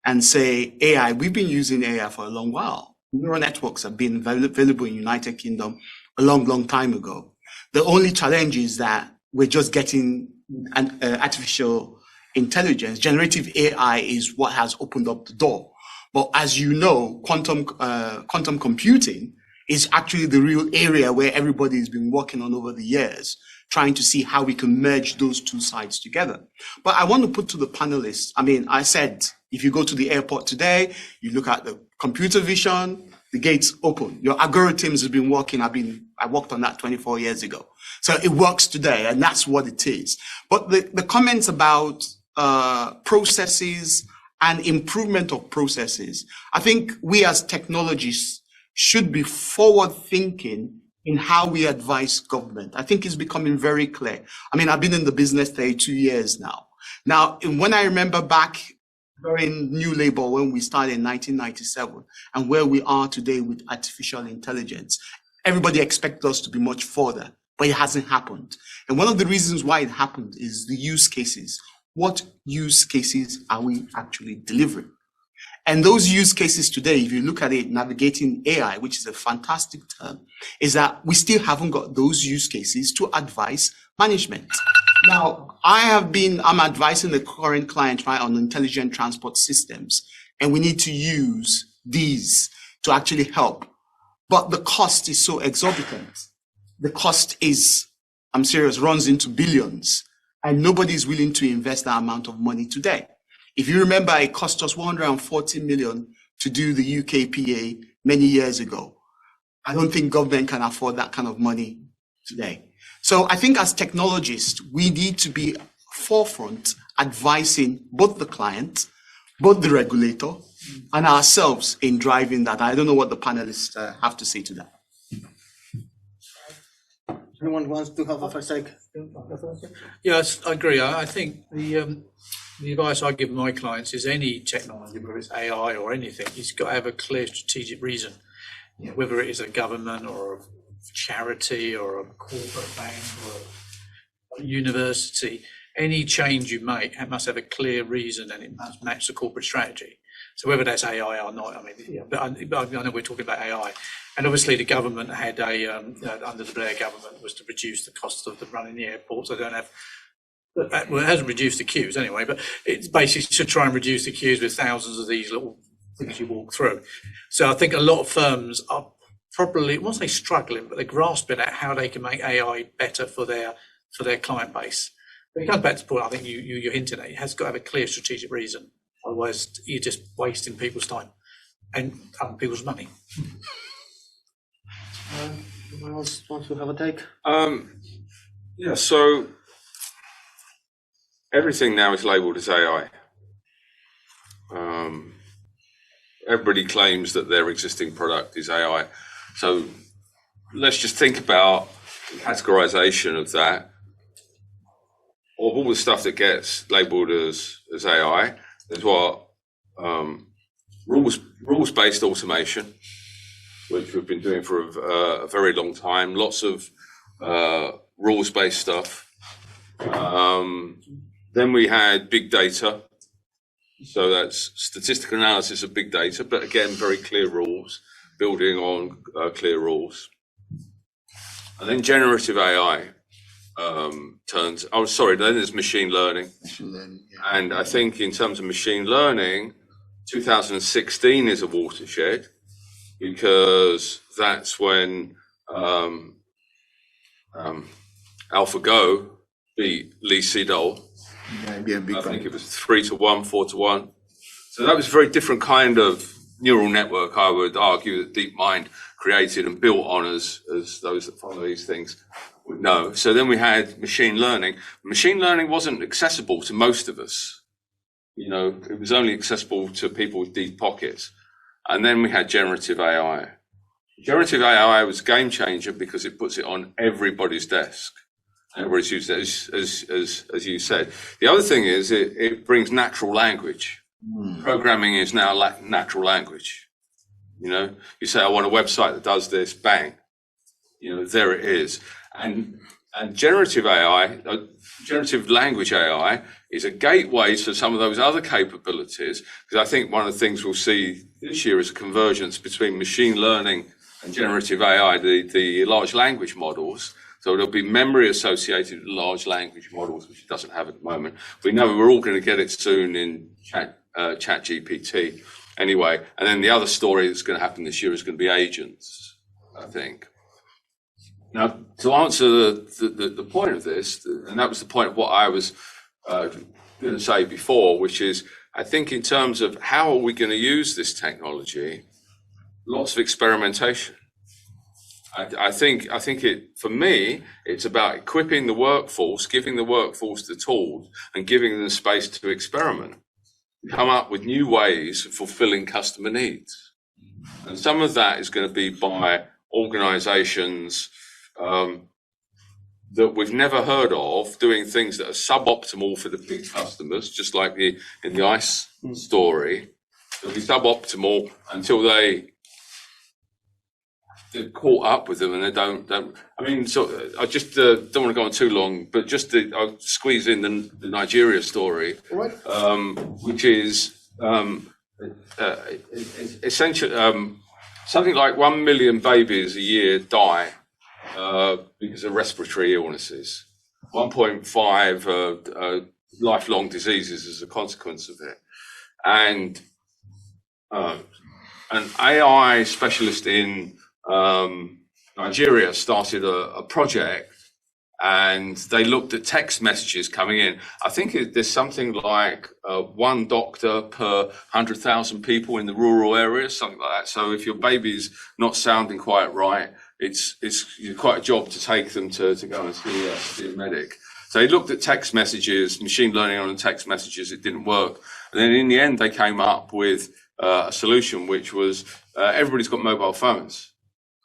and say AI. We've been using AI for a long while. Neural networks have been available in United Kingdom a long time ago. The only challenge is that we're just getting an artificial intelligence. Generative AI is what has opened up the door. But as you know, quantum computing is actually the real area where everybody has been working on over the years, trying to see how we can merge those two sides together. But I want to put to the panelists, I said, if you go to the airport today, you look at the computer vision, the gates open. Your algorithms have been working. I worked on that 24 years ago. So it works today, and that's what it is. But the comments about processes and improvement of processes, I think we as technologists should be forward thinking in how we advise government. I think it's becoming very clear. I've been in the business 32 years now. Now, when I remember back during New Labour, when we started in 1997, and where we are today with artificial intelligence, everybody expected us to be much further, but it hasn't happened. And one of the reasons why it happened is the use cases. What use cases are we actually delivering? And those use cases today, if you look at it, navigating AI, which is a fantastic term, is that we still haven't got those use cases to advise management. Now, I'm advising the current client right on intelligent transport systems, and we need to use these to actually help. But the cost is so exorbitant. The cost is, I'm serious, runs into billions, and nobody is willing to invest that amount of money today. If you remember, it cost us 140 million to do the UKPA many years ago. I don't think government can afford that kind of money today. So I think as technologists, we need to be forefront advising both the client, both the regulator, and ourselves in driving that. I don't know what the panelists have to say to that. Anyone wants to have a first take? Yes, I agree. I think the advice I give my clients is any technology, whether it's AI or anything, it's got to have a clear strategic reason. Whether it is a government or a charity or a corporate bank or a university, any change you make must have a clear reason, and it must match the corporate strategy. So whether that's AI or not, but I know we're talking about AI. And obviously the government had under the Blair government was to reduce the cost of running the airports. They don't have, well, it hasn't reduced the queues anyway, but it's basically to try and reduce the queues with thousands of these little things you walk through. So I think a lot of firms are probably, I won't say struggling, but they're grasping at how they can make AI better for their client base. But it comes back to the point I think you're hinting at. It has got to have a clear strategic reason. Otherwise, you're just wasting people's time and people's money. Anyone else wants to have a take? Yeah, so everything now is labeled as AI. Everybody claims that their existing product is AI. So let's just think about the categorization of that. Of all the stuff that gets labeled as AI, there's what rules-based automation, which we've been doing for a very long time. Lots of rules-based stuff. Then we had big data. So that's statistical analysis of big data, but again, very clear rules, building on clear rules. And then generative AI then there's machine learning. And I think in terms of machine learning, 2016 is a watershed, because that's when AlphaGo beat Lee Sedol. I think it was 3-1, 4-1. So that was a very different kind of neural network, I would argue, that DeepMind created and built on, as those that follow these things would know. So then we had machine learning. Machine learning wasn't accessible to most of us. It was only accessible to people with deep pockets. And then we had generative AI. Generative AI was a game changer because it puts it on everybody's desk. Everybody's used it, as you said. The other thing is it brings natural language. Programming is now natural language. You say, I want a website that does this, bang. There it is. And generative AI, generative language AI, is a gateway to some of those other capabilities, because I think one of the things we'll see this year is a convergence between machine learning and generative AI, the large language models. So there'll be memory associated with large language models, which it doesn't have at the moment. We know we're all going to get it soon in ChatGPT anyway. And then the other story that's going to happen this year is going to be agents, I think. Now, to answer the point of this, and that was the point of what I was going to say before, which is, I think in terms of how are we going to use this technology, lots of experimentation. I think for me, it's about equipping the workforce, giving the workforce the tools, and giving them the space to experiment, come up with new ways of fulfilling customer needs. And some of that is going to be by organizations that we've never heard of, doing things that are suboptimal for the big customers, just like in the ICE story. They'll be suboptimal until they're caught up with them, and they don't. I mean, so I just don't want to go on too long, but I'll squeeze in the Nigeria story, which is essentially something like 1 million babies a year die because of respiratory illnesses. 1.5 lifelong diseases as a consequence of it, and an AI specialist in Nigeria started a project, and they looked at text messages coming in. I think there's something like one doctor per 100,000 people in the rural areas, something like that. So if your baby's not sounding quite right, it's quite a job to take them to go and see a medic. So they looked at text messages, machine learning on text messages. It didn't work. And then in the end, they came up with a solution, which was everybody's got mobile phones.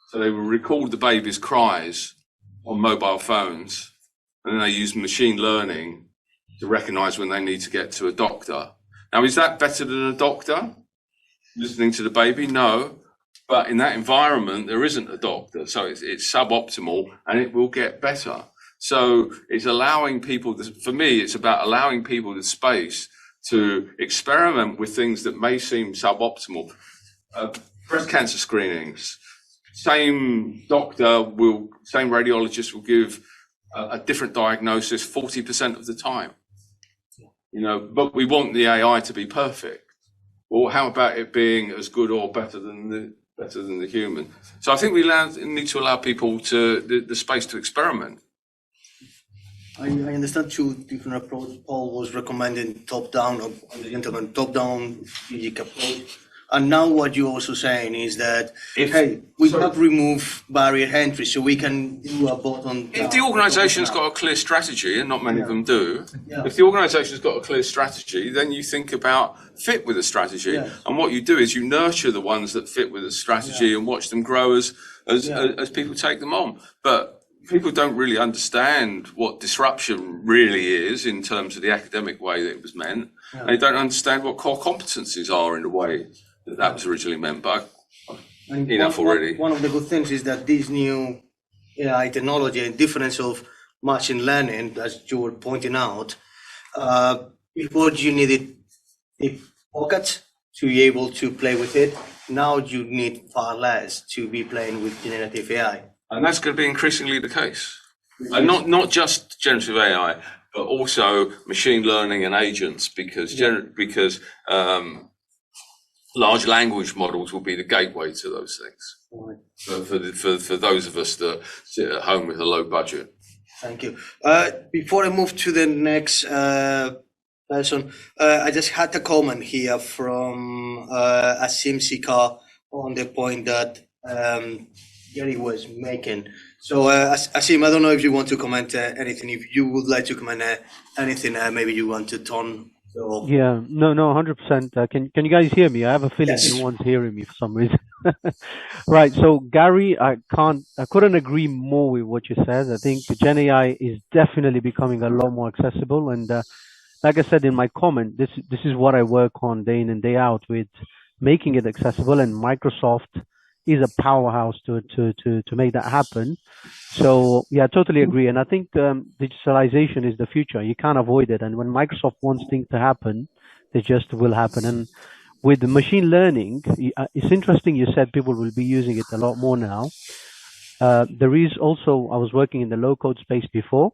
So they would record the baby's cries on mobile phones, and then they used machine learning to recognize when they need to get to a doctor. Now, is that better than a doctor listening to the baby? No. But in that environment, there isn't a doctor. So it's suboptimal, and it will get better. So it's allowing people, for me, it's about allowing people the space to experiment with things that may seem suboptimal. Breast cancer screenings. Same radiologist will give a different diagnosis 40% of the time. But we want the AI to be perfect. Well, how about it being as good or better than the human? So I think we need to allow people the space to experiment. I understand two different approaches. Paul was recommending top-down, or the gentleman top-down strategic approach. And now what you're also saying is that, hey, we have removed barrier entry, so we can do a bottom. If the organisation's got a clear strategy, and not many of them do, Yeah. if the organisation's got a clear strategy, then you think about fit with the strategy. Yes. And what you do is you nurture the ones that fit with the strategy and watch them grow as people take them on. But people don't really understand what disruption really is in terms of the academic way that it was meant. Yeah. They don't understand what core competencies are in the way that was originally meant. But enough already. One of the good things is that this new AI technology, in difference of machine learning, as you were pointing out, before you needed a pocket to be able to play with it. Now you need far less to be playing with generative AI. And that's going to be increasingly the case. And not just generative AI, but also machine learning and agents, because large language models will be the gateway to those things. Right. For those of us that sit at home with a low budget. Thank you. Before I move to the next person, I just had a comment here from Asim Sikar on the point that Gary was making. So Asim, I don't know if you want to comment anything. If you would like to comment anything, maybe you want to turn. Yeah, no, 100%. Can you guys hear me? I have a feeling no one's hearing me for some reason. Right. So Gary, I couldn't agree more with what you said. I think Gen AI is definitely becoming a lot more accessible, and like I said in my comment, this is what I work on day in and day out with making it accessible, and Microsoft is a powerhouse to make that happen. So yeah, I totally agree. And I think digitalization is the future. You can't avoid it. And when Microsoft wants things to happen, they just will happen. And with the machine learning, it's interesting you said people will be using it a lot more now. There is also, I was working in the low code space before,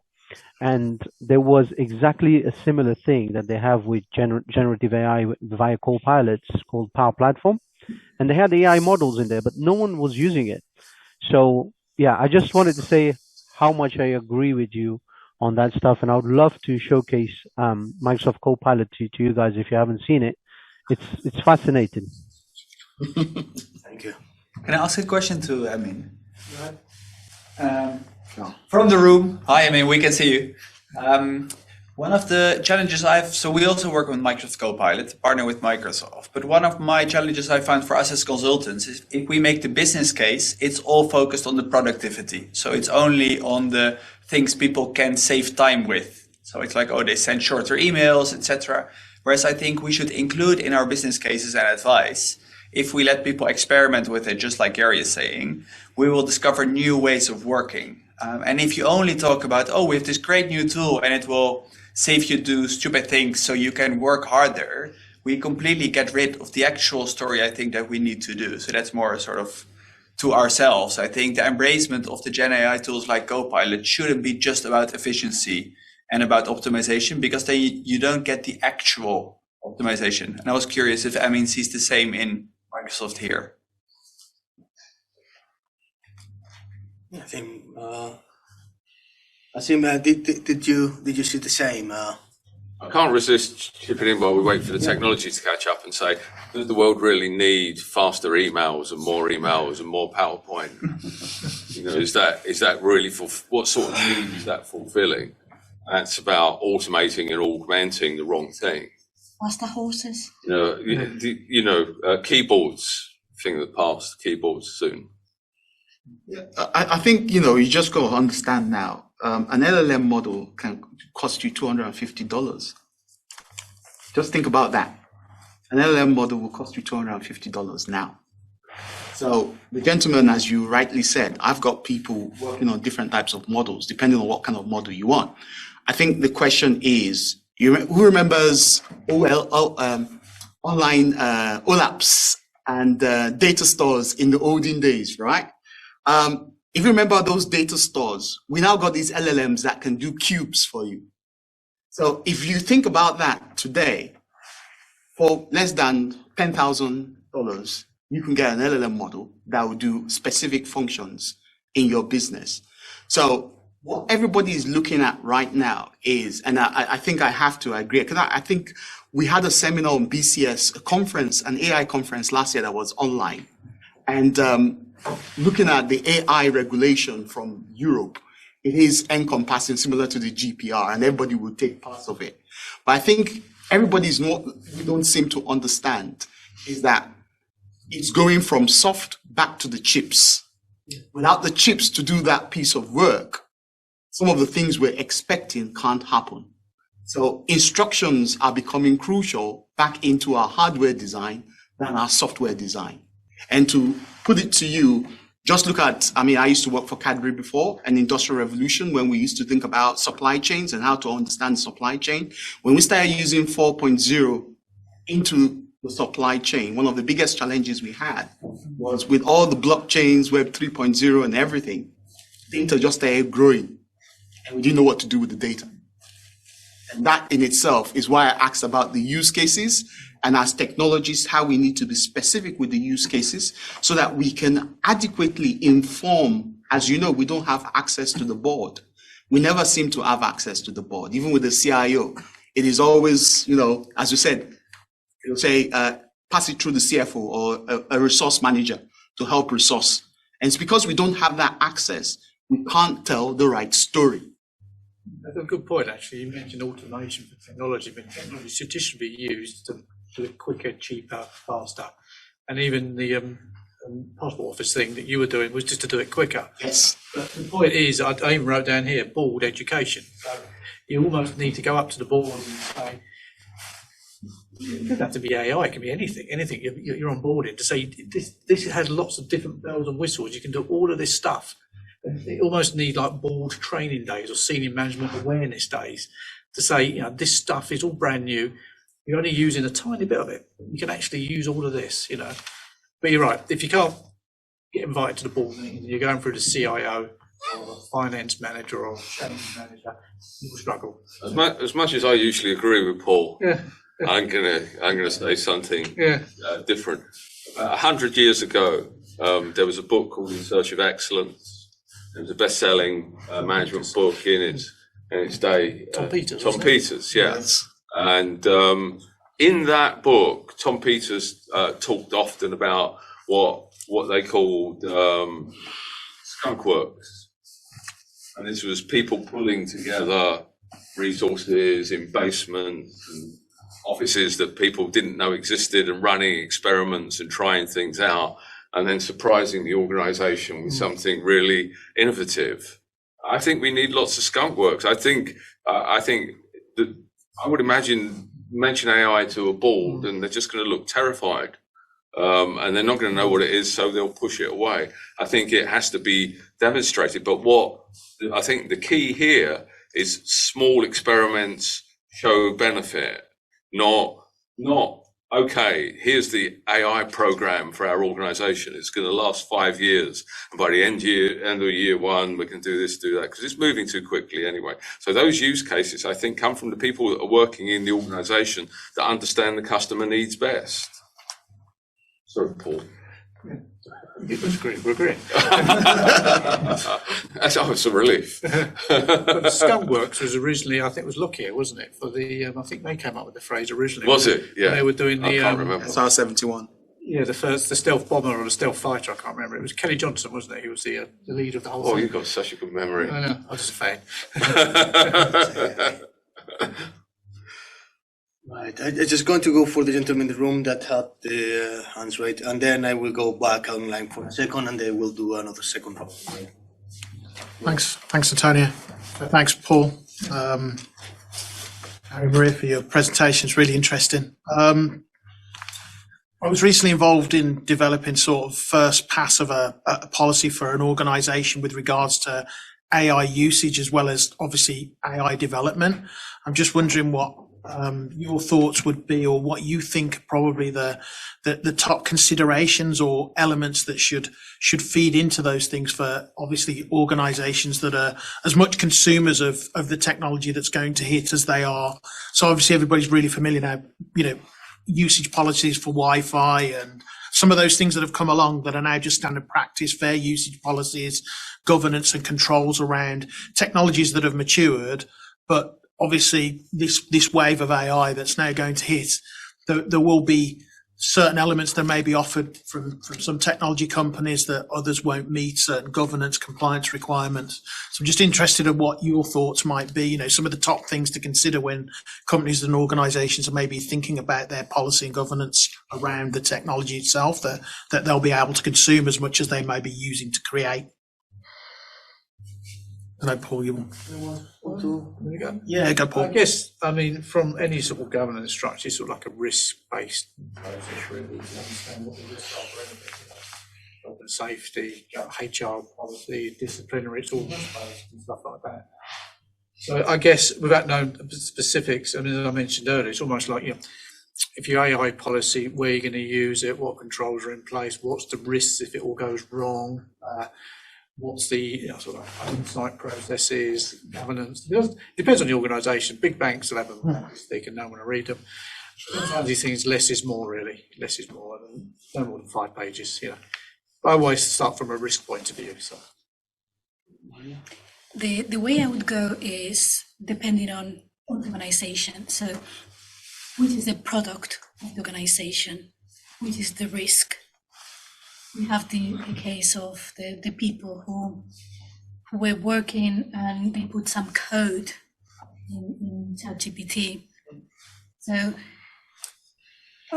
and there was exactly a similar thing that they have with generative AI via Copilots called Power Platform. And they had AI models in there, but no one was using it. So yeah, I just wanted to say how much I agree with you on that stuff. And I would love to showcase Microsoft Copilot to you guys if you haven't seen it. It's fascinating. Thank you. Can I ask a question to Amin? From the room. Hi, Amin, we can see you. One of the challenges so we also work with Microsoft Copilot, partner with Microsoft. But one of my challenges I find for us as consultants is if we make the business case, it's all focused on the productivity. So it's only on the things people can save time with. So it's like, they send shorter emails, etc. Whereas I think we should include in our business cases and advice, if we let people experiment with it, just like Gary is saying, we will discover new ways of working. And if you only talk about, we have this great new tool and it will save you do stupid things so you can work harder, we completely get rid of the actual story I think that we need to do. So that's more sort of to ourselves. I think the embracement of the Gen AI tools like Copilot shouldn't be just about efficiency and about optimization, because then you don't get the actual optimization. And I was curious if Amin sees the same in Microsoft here. I think Asim, did you see the same? I can't resist chipping in while we wait for the technology to catch up and say, does the world really need faster emails and more PowerPoint? Is that really what sort of need is that fulfilling? That's about automating and augmenting the wrong thing. Faster horses. Keyboards, thing of the past. Keyboards soon. Yeah, I think, you just got to understand now, an LLM model can cost you $250. Just think about that. An LLM model will cost you $250 now. So the gentleman, as you rightly said, I've got people working on different types of models, depending on what kind of model you want. I think the question is, who remembers online OLAPs and data stores in the olden days, right? If you remember those data stores, we now got these LLMs that can do cubes for you. So if you think about that today, for less than $10,000, you can get an LLM model that will do specific functions in your business. So what everybody is looking at right now is, and I think I have to agree, because I think we had a seminar on BCS, a conference, an AI conference last year that was online. And looking at the AI regulation from Europe, it is encompassing, similar to the GPR, and everybody will take parts of it. But I think we don't seem to understand is that it's going from soft back to the chips. Without the chips to do that piece of work, some of the things we're expecting can't happen. So instructions are becoming crucial back into our hardware design than our software design. And to put it to you, just look at, I used to work for Cadbury before, an industrial revolution, when we used to think about supply chains and how to understand supply chain. When we started using 4.0 into the supply chain, one of the biggest challenges we had was with all the blockchains, Web 3.0 and everything, data just started growing and we didn't know what to do with the data. And that in itself is why I asked about the use cases, and as technologists, how we need to be specific with the use cases so that we can adequately inform. As you know, we don't have access to the board. We never seem to have access to the board. Even with the CIO, it is always, as you said, it'll say, pass it through the CFO or a resource manager to help resource. And it's because we don't have that access, we can't tell the right story. That's a good point, actually. You mentioned automation for technology, but technology should be used to do it quicker, cheaper, faster. And even the passport office thing that you were doing was just to do it quicker. Yes. But the point is, I even wrote down here, board education. So you almost need to go up to the board and say, it doesn't have to be AI, it can be anything you're on board in, to say, this has lots of different bells and whistles, you can do all of this stuff. It almost need like board training days or senior management awareness days to say, this stuff is all brand new. You're only using a tiny bit of it. You can actually use all of this, But you're right. If you can't get invited to the board meeting, you're going through the CIO or a finance manager or change manager, you will struggle. As much as I usually agree with Paul, Yeah. I'm gonna say something Yeah. different. 100 years ago, there was a book called In Search of Excellence. It was a best-selling management book in its day. Tom Peters. Tom Peters, yeah. Yes. And in that book, Tom Peters talked often about what they called skunk works. And this was people pulling together resources in basements and offices that people didn't know existed and running experiments and trying things out, and then surprising the organization with something really innovative. I think we need lots of skunk works. I think that I would mention AI to a board and they're just going to look terrified. And they're not going to know what it is, so they'll push it away. I think it has to be demonstrated. But what I think the key here is small experiments show benefit, not okay, here's the AI program for our organization. It's going to last 5 years. And by the end of year one, we can do this, do that, because it's moving too quickly anyway. So those use cases, I think, come from the people that are working in the organization that understand the customer needs best. Sorry, Paul. We're agreeing. That's a relief. But the skunk works was originally, I think it was Lockyer, wasn't it? For the, I think they came up with the phrase originally. Was it? Yeah. They were doing the. I can't remember. SR-71. Yeah, the stealth bomber or the stealth fighter. I can't remember. It was Kelly Johnson, wasn't it? He was the leader of the whole thing. Oh, you've got such a good memory. I know. I was just a fan. Right, I'm just going to go for the gentleman in the room that had the hands raised, and then I will go back online for a second, and then we'll do another second round. Thanks, Antonio. Thanks, Paul. Harry Maria, for your presentation. It's really interesting. I was recently involved in developing sort of first pass of a policy for an organisation with regards to AI usage as well as obviously AI development. I'm just wondering what your thoughts would be, or what you think probably the top considerations or elements that should feed into those things for obviously organizations that are as much consumers of the technology that's going to hit as they are. So obviously everybody's really familiar now, usage policies for Wi-Fi and some of those things that have come along that are now just standard practice, fair usage policies, governance and controls around technologies that have matured. But obviously this wave of AI that's now going to hit, there will be certain elements that may be offered from some technology companies that others won't meet certain governance compliance requirements. So I'm just interested in what your thoughts might be, you know, some of the top things to consider when companies and organizations are maybe thinking about their policy and governance around the technology itself that they'll be able to consume as much as they may be using to create. I know, Paul, you want to? Yeah, go, Paul. I guess, I mean, from any sort of governance structure, it's sort of like a risk-based process, really, to understand what the risks are for anything. Health and safety, HR policy, disciplinary, it's all risk-based and stuff like that. So I guess, without knowing specifics, I mean, as I mentioned earlier, it's almost like, you know, if your AI policy, where you're going to use it, what controls are in place, what's the risks if it all goes wrong, what's the sort of on-site processes, governance. It depends on the organisation. Big banks will have them, they can know when to read them. Sometimes these things, less is more, really. Less is more, no more than 5 pages, you know. I always start from a risk point of view. So, the way I would go is depending on organisation. So, which is the product of the organisation? Which is the risk? We have the case of the people who were working and they put some code in ChatGPT. So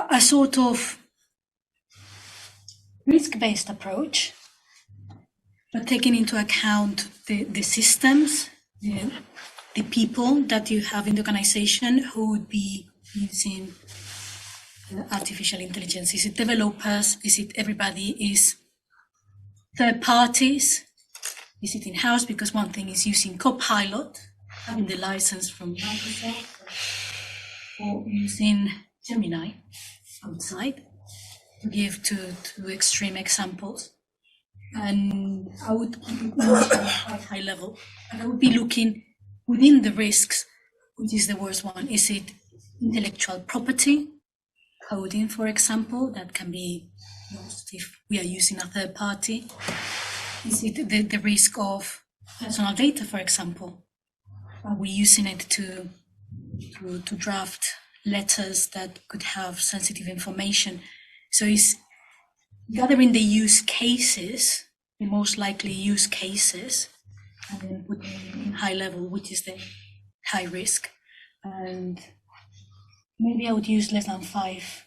a sort of risk-based approach, but taking into account the systems, the people that you have in the organization who would be using artificial intelligence. Is it developers? Is it everybody? Is third parties? Is it in-house? Because one thing is using Copilot, having the license from Microsoft, or using Gemini outside, to give two extreme examples. And I would keep it quite high level. And I would be looking within the risks, which is the worst one. Is it intellectual property? Coding, for example, that can be lost if we are using a third party. Is it the risk of personal data, for example? Are we using it to draft letters that could have sensitive information? So it's gathering the use cases, the most likely use cases, and then putting in high level, which is the high risk. And maybe I would use less than 5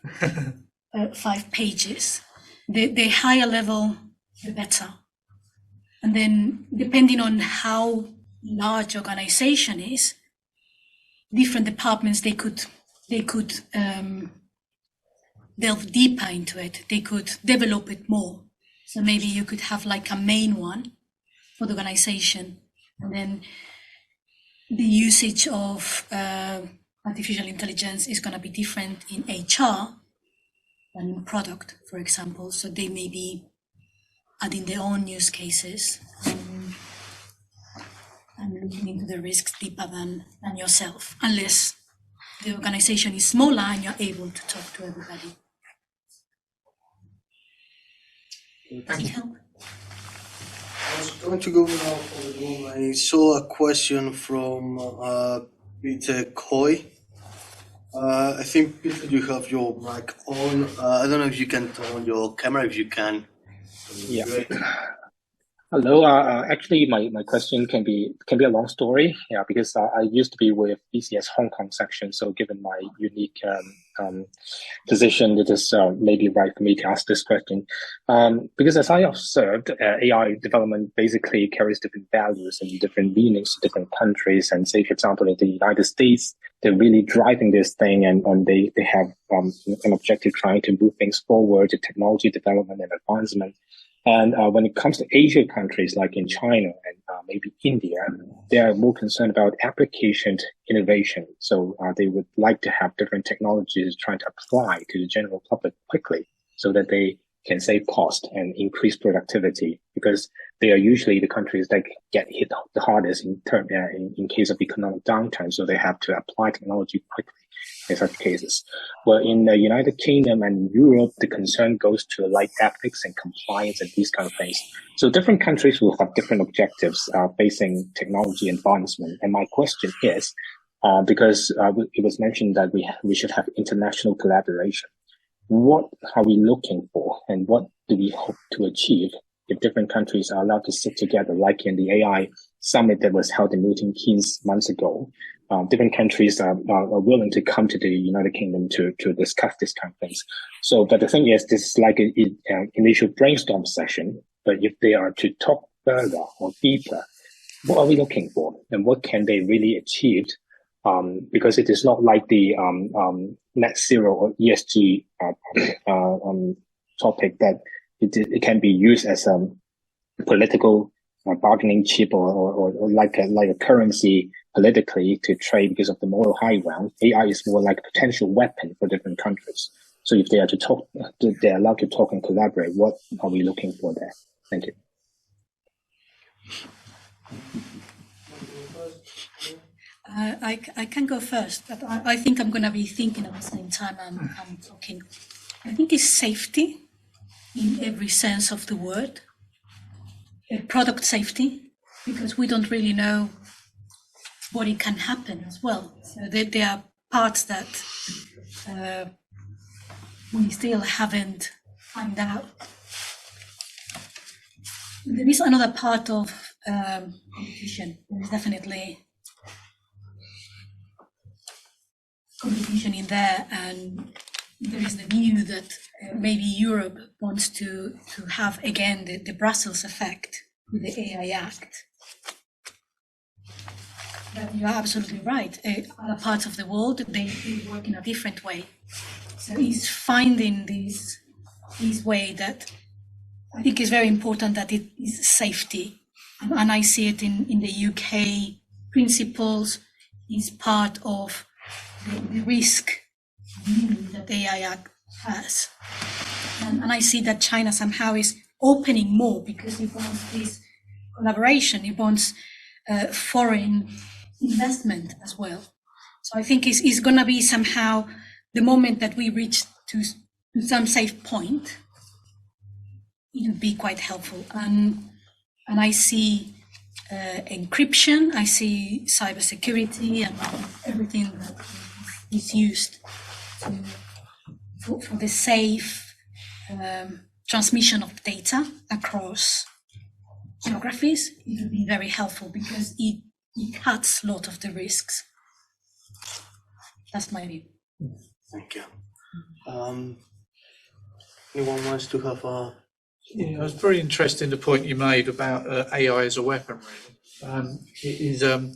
pages. The higher level, the better. And then depending on how large organization is, different departments, they could delve deeper into it. They could develop it more. So maybe you could have like a main one for the organization, and then the usage of artificial intelligence is going to be different in HR than in product, for example. So they may be adding their own use cases and looking into the risks deeper than yourself, unless the organization is smaller and you're able to talk to everybody. Thank you. I was going to go now for the room. I saw a question from Peter Coy. I think, Peter, you have your mic on. I don't know if you can turn on your camera, if you can. Yeah. Hello. Actually, my question can be a long story. Yeah, because I used to be with BCS Hong Kong section. So given my unique position, it is maybe right for me to ask this question. Because as I observed, AI development basically carries different values and different meanings to different countries. And say, for example, in the United States, they're really driving this thing, and they have an objective trying to move things forward to technology development and advancement. And when it comes to Asian countries like in China and maybe India, they are more concerned about application innovation. So they would like to have different technologies trying to apply to the general public quickly so that they can save cost and increase productivity, because they are usually the countries that get hit the hardest in case of economic downturn. So they have to apply technology quickly in such cases. Well, in the United Kingdom and Europe, the concern goes to like ethics and compliance and these kind of things. So different countries will have different objectives facing technology advancement. And my question is, because it was mentioned that we should have international collaboration. What are we looking for, and what do we hope to achieve if different countries are allowed to sit together, like in the AI summit that was held in Milton Keynes months ago? Different countries are willing to come to the United Kingdom to discuss this kind of things. So, but the thing is, this is like an initial brainstorm session. But if they are to talk further or deeper, what are we looking for, and what can they really achieve? Because it is not like the net zero or ESG topic that it can be used as a political bargaining chip or like a currency politically to trade because of the moral high ground. AI is more like a potential weapon for different countries. So if they are to talk, they're allowed to talk and collaborate. What are we looking for there? Thank you. I can go first, but I think I'm going to be thinking at the same time I'm talking. I think it's safety in every sense of the word, product safety, because we don't really know what it can happen as well. So there are parts that we still haven't found out. There is another part of competition. There is definitely competition in there, and there is the view that maybe Europe wants to have again the Brussels effect with the AI Act. But you're absolutely right. Other parts of the world, they work in a different way. So it's finding this way that I think is very important, that it is safety. And I see it in the UK principles is part of the risk that the AI Act has. And I see that China somehow is opening more because it wants this collaboration, it wants foreign investment as well. So I think it's going to be somehow the moment that we reach to some safe point, it would be quite helpful. And I see encryption, I see cybersecurity and everything that is used for the safe transmission of data across geographies. It would be very helpful because it cuts a lot of the risks. That's my view. Thank you. Anyone wants to have a... Yeah, it was very interesting the point you made about AI as a weapon. Really, it is a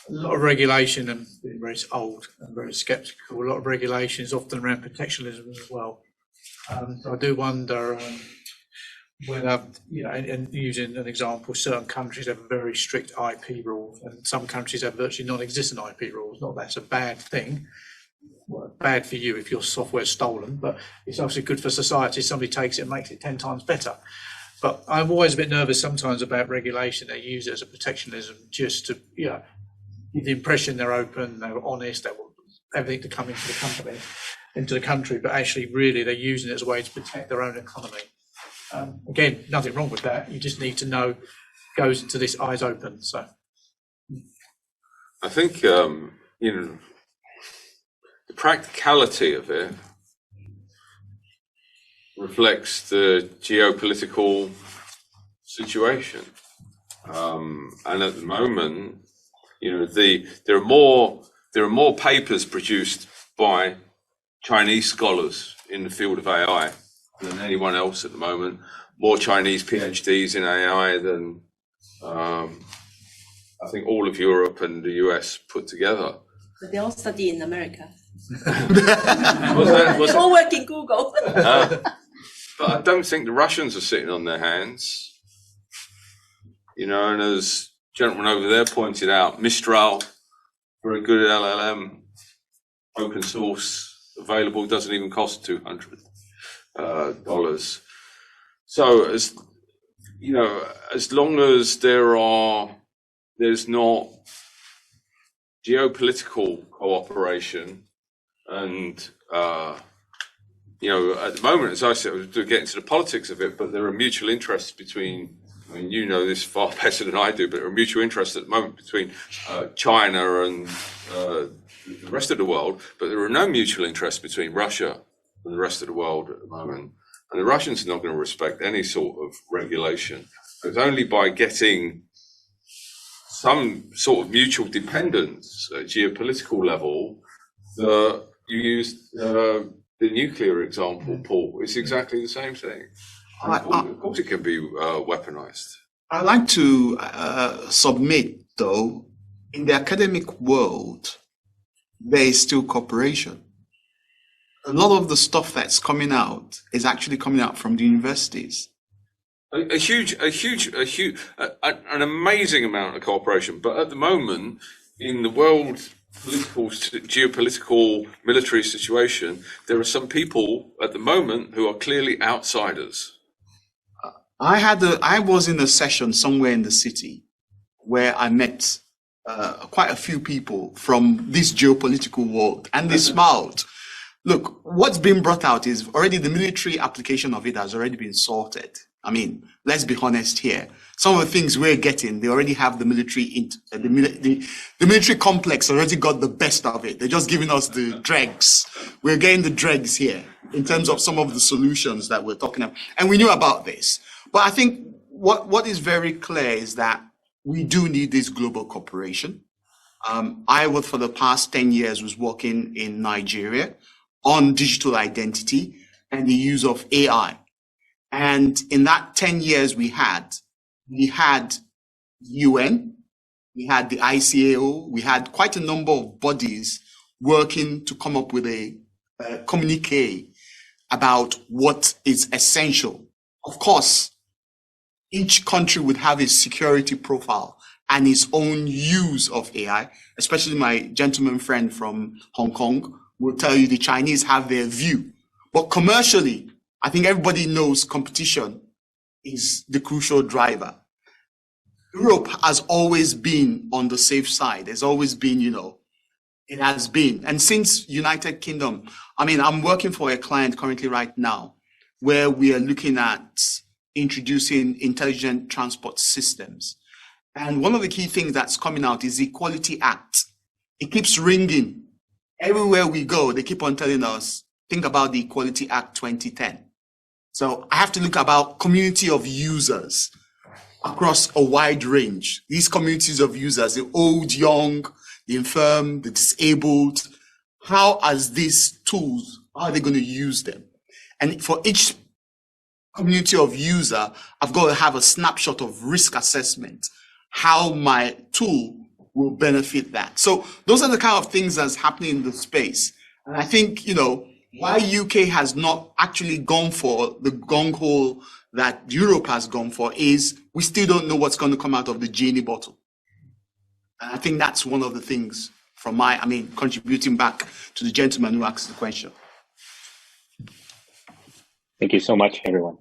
lot of regulation, and very old and very sceptical. A lot of regulations, often around protectionism as well. So I do wonder whether, and using an example, certain countries have very strict IP rules, and some countries have virtually non-existent IP rules. Not that's a bad thing. Well, bad for you if your software's stolen, but it's obviously good for society. Somebody takes it and makes it 10 times better. But I'm always a bit nervous sometimes about regulation. They use it as a protectionism just to, give the impression they're open, they're honest, they want everything to come into the country, but actually really they're using it as a way to protect their own economy. Again, nothing wrong with that. You just need to know, goes into this eyes open. So I think, the practicality of it reflects the geopolitical situation. And at the moment, there are more papers produced by Chinese scholars in the field of AI than anyone else at the moment. More Chinese PhDs in AI than I think all of Europe and the US put together. But they all study in America. They all work in Google. But I don't think the Russians are sitting on their hands. And as the gentleman over there pointed out, Mistral, very good LLM, open source, available, doesn't even cost $200. So as long as there's not geopolitical cooperation And, you know, at the moment, as I said, we'll get into the politics of it, but there are mutual interests between, I mean, you know this far better than I do, but there are mutual interests at the moment between China and the rest of the world, but there are no mutual interests between Russia and the rest of the world at the moment. And the Russians are not going to respect any sort of regulation. It's only by getting some sort of mutual dependence at geopolitical level that you use the nuclear example, Paul. It's exactly the same thing. Of course it can be weaponized. I'd like to submit, though, in the academic world, there is still cooperation. A lot of the stuff that's coming out is actually coming out from the universities. An amazing amount of cooperation. But at the moment, in the world political, geopolitical, military situation, there are some people at the moment who are clearly outsiders. I was in a session somewhere in the city where I met quite a few people from this geopolitical world, and they smiled. Look, what's been brought out is already the military application of it has already been sorted. I mean, let's be honest here. Some of the things we're getting, they already have the military, the military complex already got the best of it. They're just giving us the dregs. We're getting the dregs here in terms of some of the solutions that we're talking about. And we knew about this. But I think what is very clear is that we do need this global cooperation. I was, for the past 10 years, was working in Nigeria on digital identity and the use of AI. And in that 10 years we had UN, we had the ICAO, we had quite a number of bodies working to come up with a communique about what is essential. Of course, each country would have its security profile and its own use of AI, especially my gentleman friend from Hong Kong will tell you the Chinese have their view. But commercially, I think everybody knows competition is the crucial driver. Europe has always been on the safe side. There's always been, it has been. And since United Kingdom, I mean, I'm working for a client currently right now where we are looking at introducing intelligent transport systems. And one of the key things that's coming out is the Equality Act. It keeps ringing. Everywhere we go, they keep on telling us, think about the Equality Act 2010. So I have to look about community of users across a wide range. These communities of users, the old, young, the infirm, the disabled, how as these tools, how are they going to use them? And for each community of user, I've got to have a snapshot of risk assessment, how my tool will benefit that. So those are the kind of things that's happening in the space. And I think, why UK has not actually gone for the gung-ho that Europe has gone for is we still don't know what's going to come out of the genie bottle. And I think that's one of the things from contributing back to the gentleman who asked the question. Thank you so much, everyone.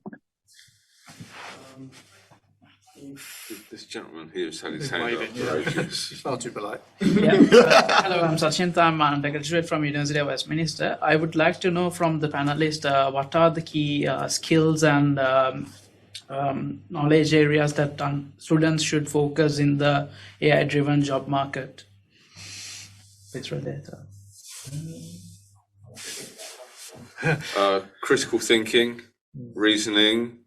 This gentleman here has had his hand up for ages. He's far too polite. Hello, I'm Sachin. I'm an undergraduate from University of Westminster. I would like to know from the panelists what are the key skills and knowledge areas that students should focus in the AI-driven job market. It's related. Critical thinking, reasoning,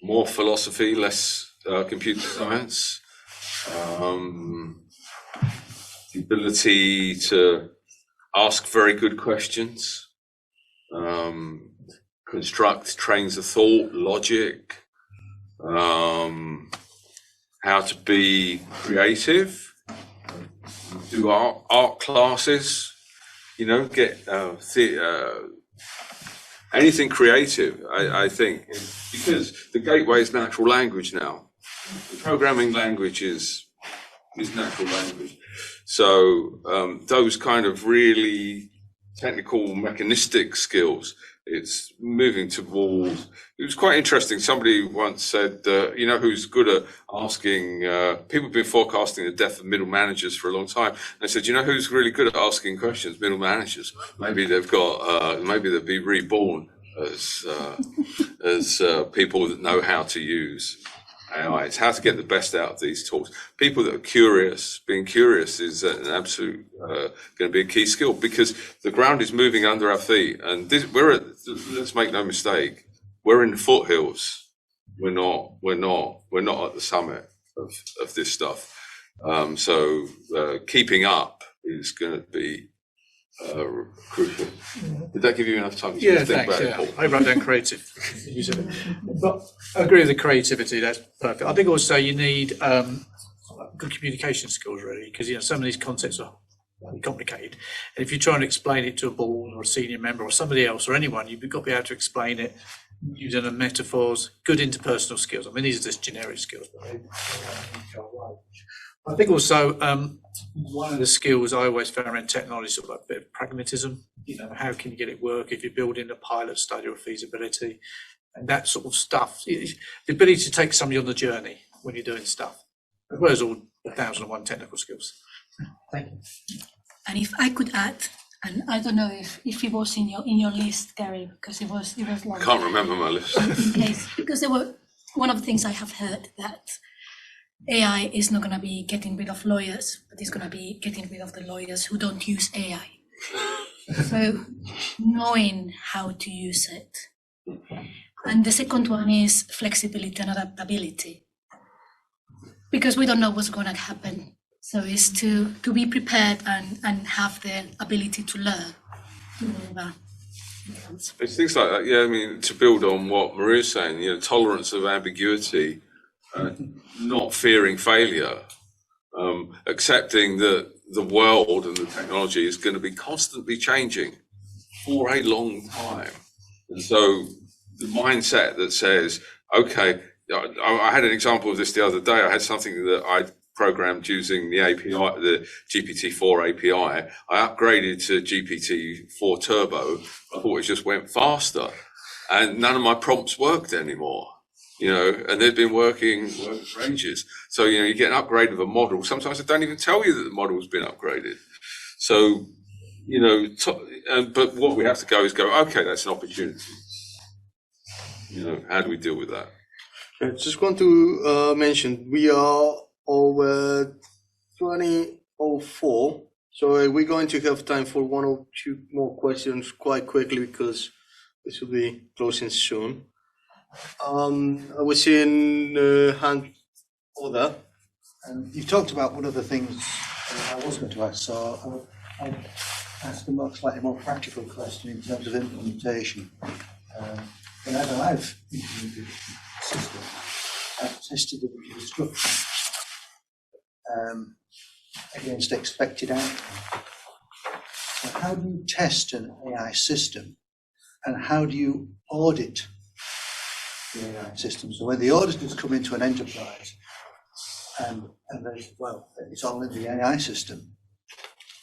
more philosophy, less computer science, the ability to ask very good questions, construct trains of thought, logic, how to be creative, do art classes, get anything creative, I think, because the gateway is natural language now. The programming language is natural language. So those kind of really technical, mechanistic skills, It's moving towards. It was quite interesting. Somebody once said, you know, who's good at asking. People have been forecasting the death of middle managers for a long time. They said, you know, who's really good at asking questions? Middle managers. Maybe they've got. Maybe they'll be reborn as people that know how to use AI. It's how to get the best out of these tools. People that are curious, being curious is an absolute going to be a key skill, because the ground is moving under our feet, and let's make no mistake, we're in the foothills. We're not at the summit of this stuff. So keeping up is going to be crucial. Did that give you enough time to think thanks, about it? I wrote down creative. But I agree with the creativity, that's perfect. I think also you need good communication skills, really, because, you know, some of these concepts are complicated. And if you try and explain it to a board or a senior member or somebody else or anyone, you've got to be able to explain it using the metaphors, good interpersonal skills. I mean, these are just generic skills, but they go. I think also one of the skills I always found in technology is sort of a bit of pragmatism. You know, how can you get it work if you're building a pilot study or feasibility and that sort of stuff. The ability to take somebody on the journey when you're doing stuff, as well as all 1,001 technical skills. Thank you. And if I could add, and I don't know if it was in your list, Gary, because it was long. Can't remember my list. In case, because there were one of the things I have heard that AI is not going to be getting rid of lawyers, but it's going to be getting rid of the lawyers who don't use AI. So knowing how to use it. And the second one is flexibility and adaptability, because we don't know what's going to happen. So it's to be prepared and have the ability to learn. It's things like that. Yeah, I mean, to build on what Maria's saying, you know, tolerance of ambiguity, not fearing failure, accepting that the world and the technology is going to be constantly changing for a long time. And so the mindset that says, okay, I had an example of this the other day. I had something that I programmed using the API, the GPT-4 API. I upgraded to GPT-4 Turbo. I thought it just went faster, and none of my prompts worked anymore. You know, and they've been working for ages. So, you know, you get an upgrade of a model. Sometimes they don't even tell you that the model's been upgraded. So, you know, but what we have to go is go, okay, that's an opportunity. You know, how do we deal with that? I just want to mention, we are over 20:04. So we're going to have time for one or two more questions quite quickly, because this will be closing soon. I was in hand order. You've talked about one of the things I was going to ask, so I'll ask a slightly more practical question in terms of implementation. Whenever I've implemented a system, I've tested the instructions against expected outcomes. So how do you test an AI system, and how do you audit the AI system? So when the auditors come into an enterprise and there's, well, it's all in the AI system,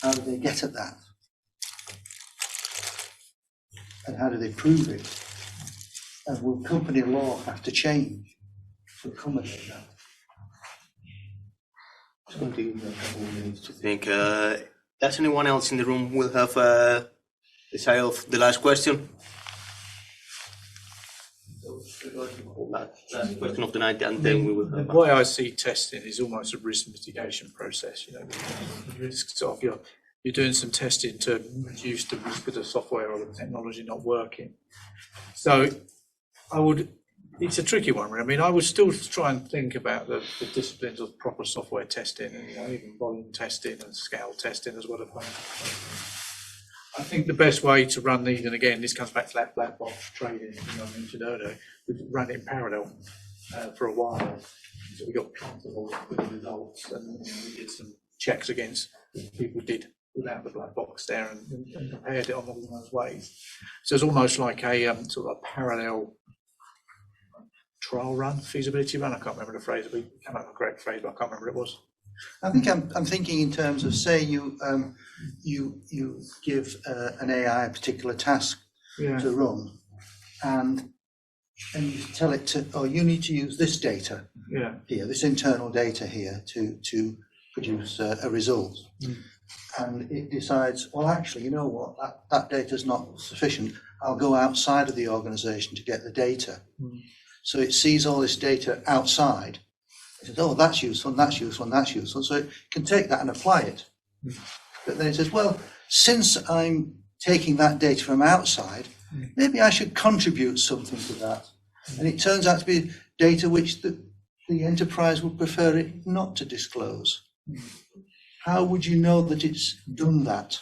how do they get at that? And how do they prove it? And will company law have to change to accommodate that? It's going to give a couple of minutes to think. Does anyone else in the room will have the side of the last question? Last question of the night, and then we will have. The way I see testing is almost a risk mitigation process. You know, risks of you're doing some testing to reduce the risk of the software or the technology not working. So it's a tricky one. I mean, I would still try and think about the disciplines of proper software testing, and, you know, even volume testing and scale testing as well as I think the best way to run these, and again, this comes back to that black box trading I mentioned earlier, we ran it in parallel for a while. So we got comfortable with the results, and we did some checks against what people did without the black box there, and compared it on all those ways. So it's almost like a sort of a parallel trial run, feasibility run. I can't remember the phrase. We came up with a correct phrase, but I can't remember what it was. I think I'm thinking in terms of, say you give an AI a particular task, to run, and you tell it to, oh, you need to use this data here, this internal data here to produce a result. And it decides, well, actually, you know what, that data is not sufficient. I'll go outside of the organization to get the data. So it sees all this data outside. It says, oh, that's useful, and that's useful, and that's useful. So it can take that and apply it. But then it says, well, since I'm taking that data from outside, maybe I should contribute something to that. And it turns out to be data which the enterprise would prefer it not to disclose. How would you know that it's done that?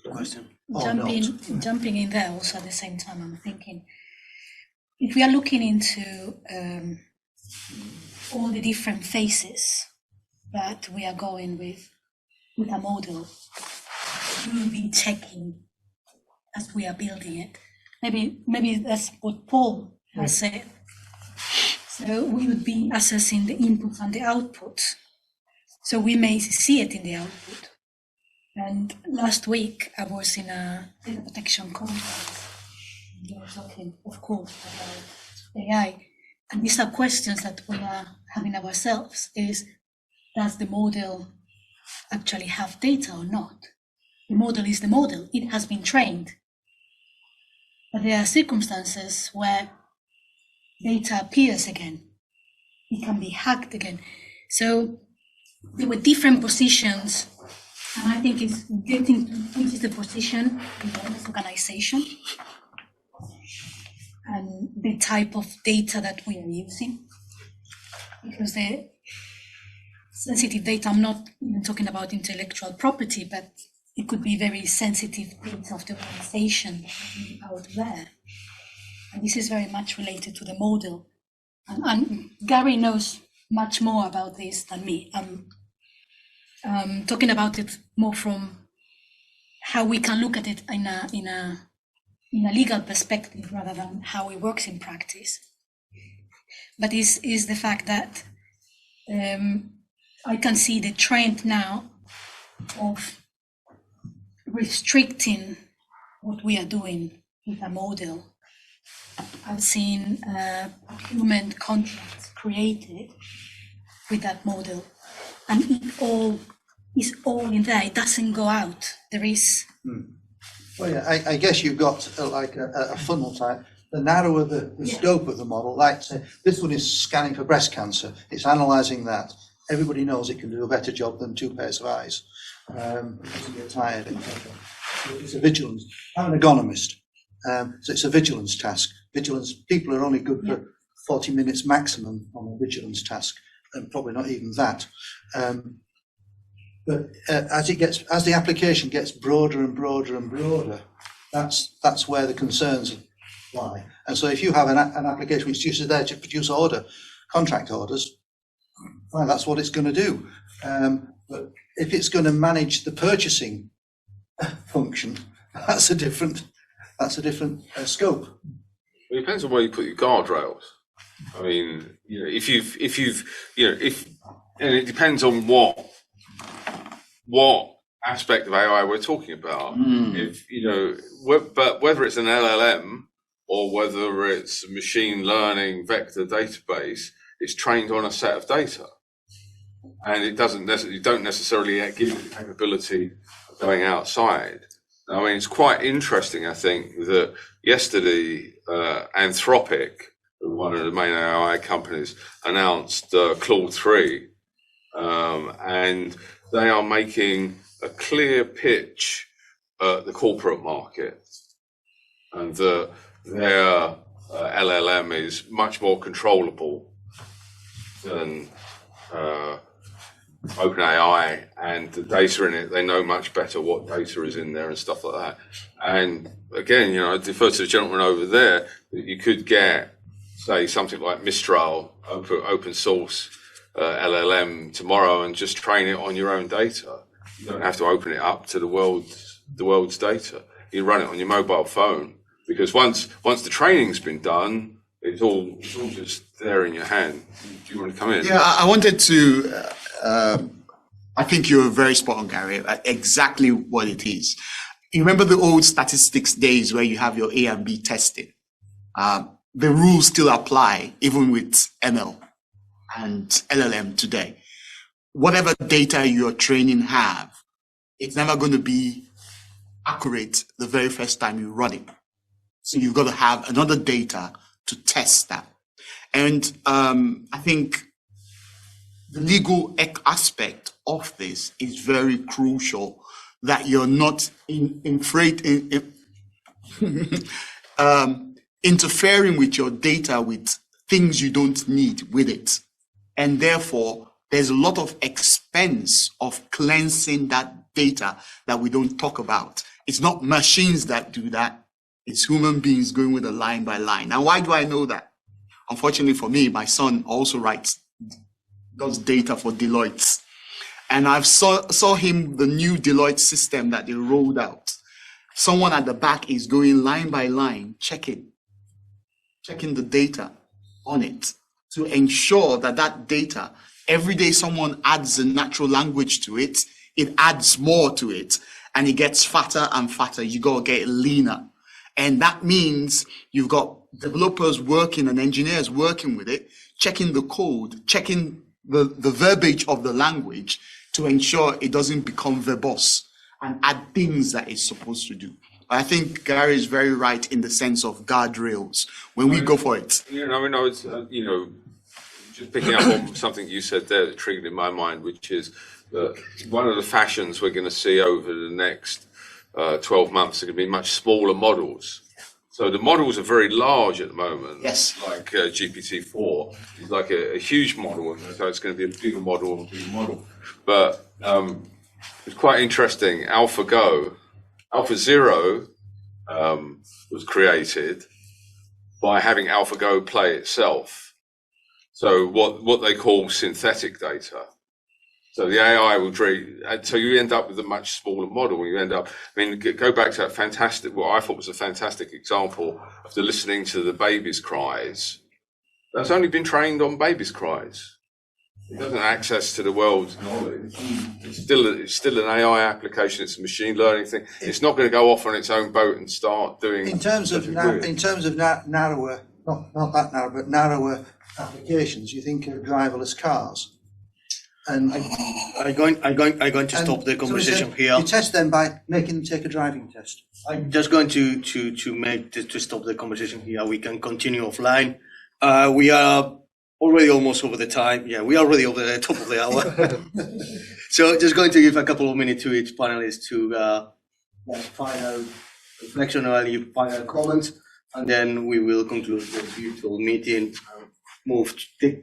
Question. Jumping in there also at the same time, I'm thinking, if we are looking into all the different phases that we are going with a model, we will be checking as we are building it. Maybe that's what Paul has said. So we would be assessing the input and the output. So we may see it in the output. And last week I was in a data protection conference. We were talking, of course, about AI. And these are questions that we are having ourselves is, does the model actually have data or not? The model is the model. It has been trained. But there are circumstances where data appears again. It can be hacked again. So there were different positions, and I think it's getting to which is the position in the organization and the type of data that we are using. Because the sensitive data, I'm not even talking about intellectual property, but it could be very sensitive data of the organization out there. And this is very much related to the model. And Gary knows much more about this than me. I'm talking about it more from how we can look at it in a legal perspective rather than how it works in practice. But is the fact that I can see the trend now of restricting what we are doing with a model. I've seen procurement contracts created with that model, and it all is all in there. It doesn't go out. There is. Well, yeah, I guess you've got like a funnel type. The narrower the scope of the model, like say, this one is scanning for breast cancer. It's analysing that. Everybody knows it can do a better job than 2 pairs of eyes. It doesn't get tired, etc. It's a vigilance. I'm an agronomist, so it's a vigilance task. Vigilance people are only good for 40 minutes maximum on a vigilance task, and probably not even that. But as the application gets broader and broader and broader, that's where the concerns lie. And so if you have an application which is there to produce contract orders, fine, that's what it's going to do. But if it's going to manage the purchasing function, that's a different scope. It depends on where you put your guardrails. I mean, if and it depends on what aspect of AI we're talking about. If but whether it's an LLM or whether it's a machine learning vector database, it's trained on a set of data, and it don't necessarily give you the capability of going outside. I mean, it's quite interesting, I think, that yesterday Anthropic, one of the main AI companies, announced Claude 3, and they are making a clear pitch at the corporate market, and their LLM is much more controllable than OpenAI, and the data in it, they know much better what data is in there and stuff like that. And again, I defer to the gentleman over there, that you could get, say, something like Mistral, open source LLM tomorrow, and just train it on your own data. You don't have to open it up to the world's data. You run it on your mobile phone, because once the training's been done, it's all just there in your hand. Do you want to come in? Yeah, I wanted to. I think you're very spot on, Gary. Exactly what it is. you remember the old statistics days where you have your A and B testing. The rules still apply even with ML and LLM today. Whatever data your training have, it's never going to be accurate the very first time you run it. So you've got to have another data to test that. And I think the legal aspect of this is very crucial, that you're not interfering with your data with things you don't need with it. And therefore, there's a lot of expense of cleansing that data that we don't talk about. It's not machines that do that. It's human beings going with a line by line. Now, why do I know that? Unfortunately for me, my son also does data for Deloitte. And I've saw him, the new Deloitte system that they rolled out. Someone at the back is going line by line, checking the data on it to ensure that that data, every day someone adds a natural language to it, it adds more to it, and it gets fatter and fatter. You got to get leaner. And that means you've got developers working and engineers working with it, checking the code, checking the verbiage of the language to ensure it doesn't become verbose and add things that it's supposed to do. I think Gary is very right in the sense of guardrails when we go for it. I was, just picking up on something you said there that triggered in my mind, which is that one of the fashions we're going to see over the next 12 months are going to be much smaller models. So the models are very large at the moment. Yes. Like GPT-4 is like a huge model, so it's going to be a bigger model. But it's quite interesting. AlphaZero was created by having AlphaGo play itself. So what they call synthetic data. So the AI will so you end up with a much smaller model. You end up, go back to that fantastic, what I thought was a fantastic example of the listening to the baby's cries. That's only been trained on baby's cries. It doesn't have access to the world's knowledge. It's still an AI application. It's a machine learning thing. It's not going to go off on its own boat and start doing. In terms of narrower, not that narrow, but narrower applications, you think of driverless cars. And I'm going to stop the conversation here. You test them by making them take a driving test. I'm just going to stop the conversation here. We can continue offline. We are already almost over the time. Yeah, we are already over the top of the hour. So just going to give a couple of minutes to each panelist to final reflection or any final comments, and then we will conclude the virtual meeting and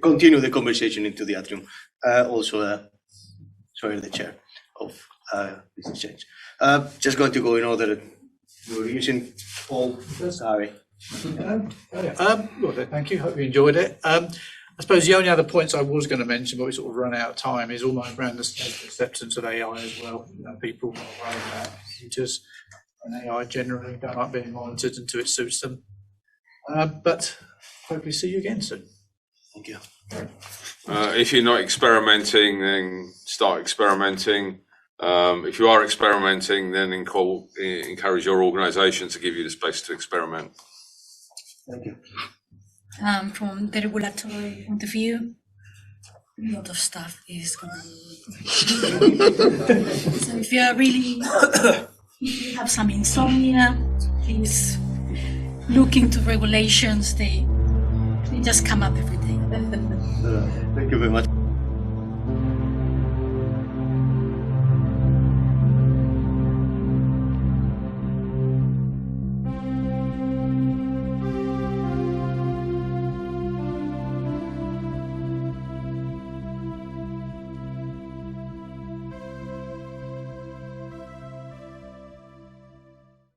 continue the conversation into the atrium. The chair of business change. Just going to go in order. We're using Paul. Sorry. Thank you. Hope you enjoyed it. I suppose the only other points I was going to mention, but we sort of run out of time, is almost around the acceptance of AI as well. People are worried about computers and AI generally don't like being monitored until it suits them. But hopefully see you again soon. Thank you. If you're not experimenting, then start experimenting. If you are experimenting, then encourage your organisation to give you the space to experiment. Thank you. From the regulatory point of view, a lot of stuff is going on. So if you have some insomnia, please look into regulations. They just come up every day. Thank you very much.